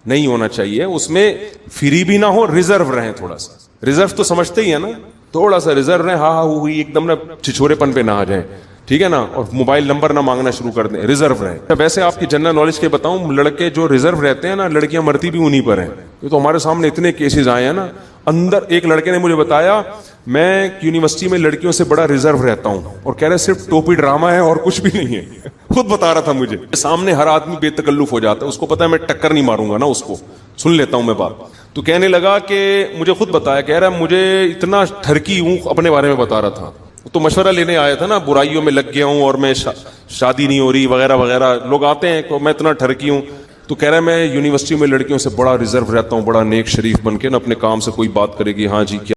[SPEAKER 1] نہیں ہونا چاہیے, اس میں فری بھی نہ ہو, ریزرو رہیں تھوڑا سا. ریزرو تو سمجھتے ہی ہے نا, تھوڑا سا ریزرو رہیں, ہاں ہوئی ایک دم نا چھچورے پن پہ نہ آ جائیں, ٹھیک ہے نا, اور موبائل نمبر نہ مانگنا شروع کر دیں, ریزرو رہیں. ویسے آپ کی جنرل نالج کے بتاؤں, لڑکے جو ریزرو رہتے ہیں نا, لڑکیاں مرتی بھی انہیں پر ہیں. یہ تو ہمارے سامنے اتنے کیسز آئے ہیں نا. اندر ایک لڑکے نے مجھے بتایا, میں یونیورسٹی میں لڑکیوں سے بڑا ریزرو رہتا ہوں, اور کہہ رہے صرف ٹوپی ڈرامہ ہے اور کچھ بھی نہیں ہے. خود بتا رہا تھا مجھے. سامنے ہر آدمی بے تکلف ہو جاتا ہے, اس کو پتا ہے میں ٹکر نہیں ماروں گا نا اس کو, سن لیتا ہوں میں بات. تو کہنے لگا کہ مجھے خود بتایا, کہہ رہا مجھے اتنا ٹھرکی ہوں, اپنے بارے میں بتا رہا تھا. تو مشورہ لینے آیا تھا نا, برائیوں میں لگ گیا ہوں اور میں شادی نہیں ہو رہی وغیرہ وغیرہ, لوگ آتے ہیں تو میں اتنا ٹھرکی ہوں. تو کہہ رہا ہے میں یونیورسٹی میں لڑکیوں سے بڑا ریزرو رہتا ہوں, بڑا نیک شریف بن کے نا, اپنے کام سے کوئی بات کرے گی ہاں جی کیا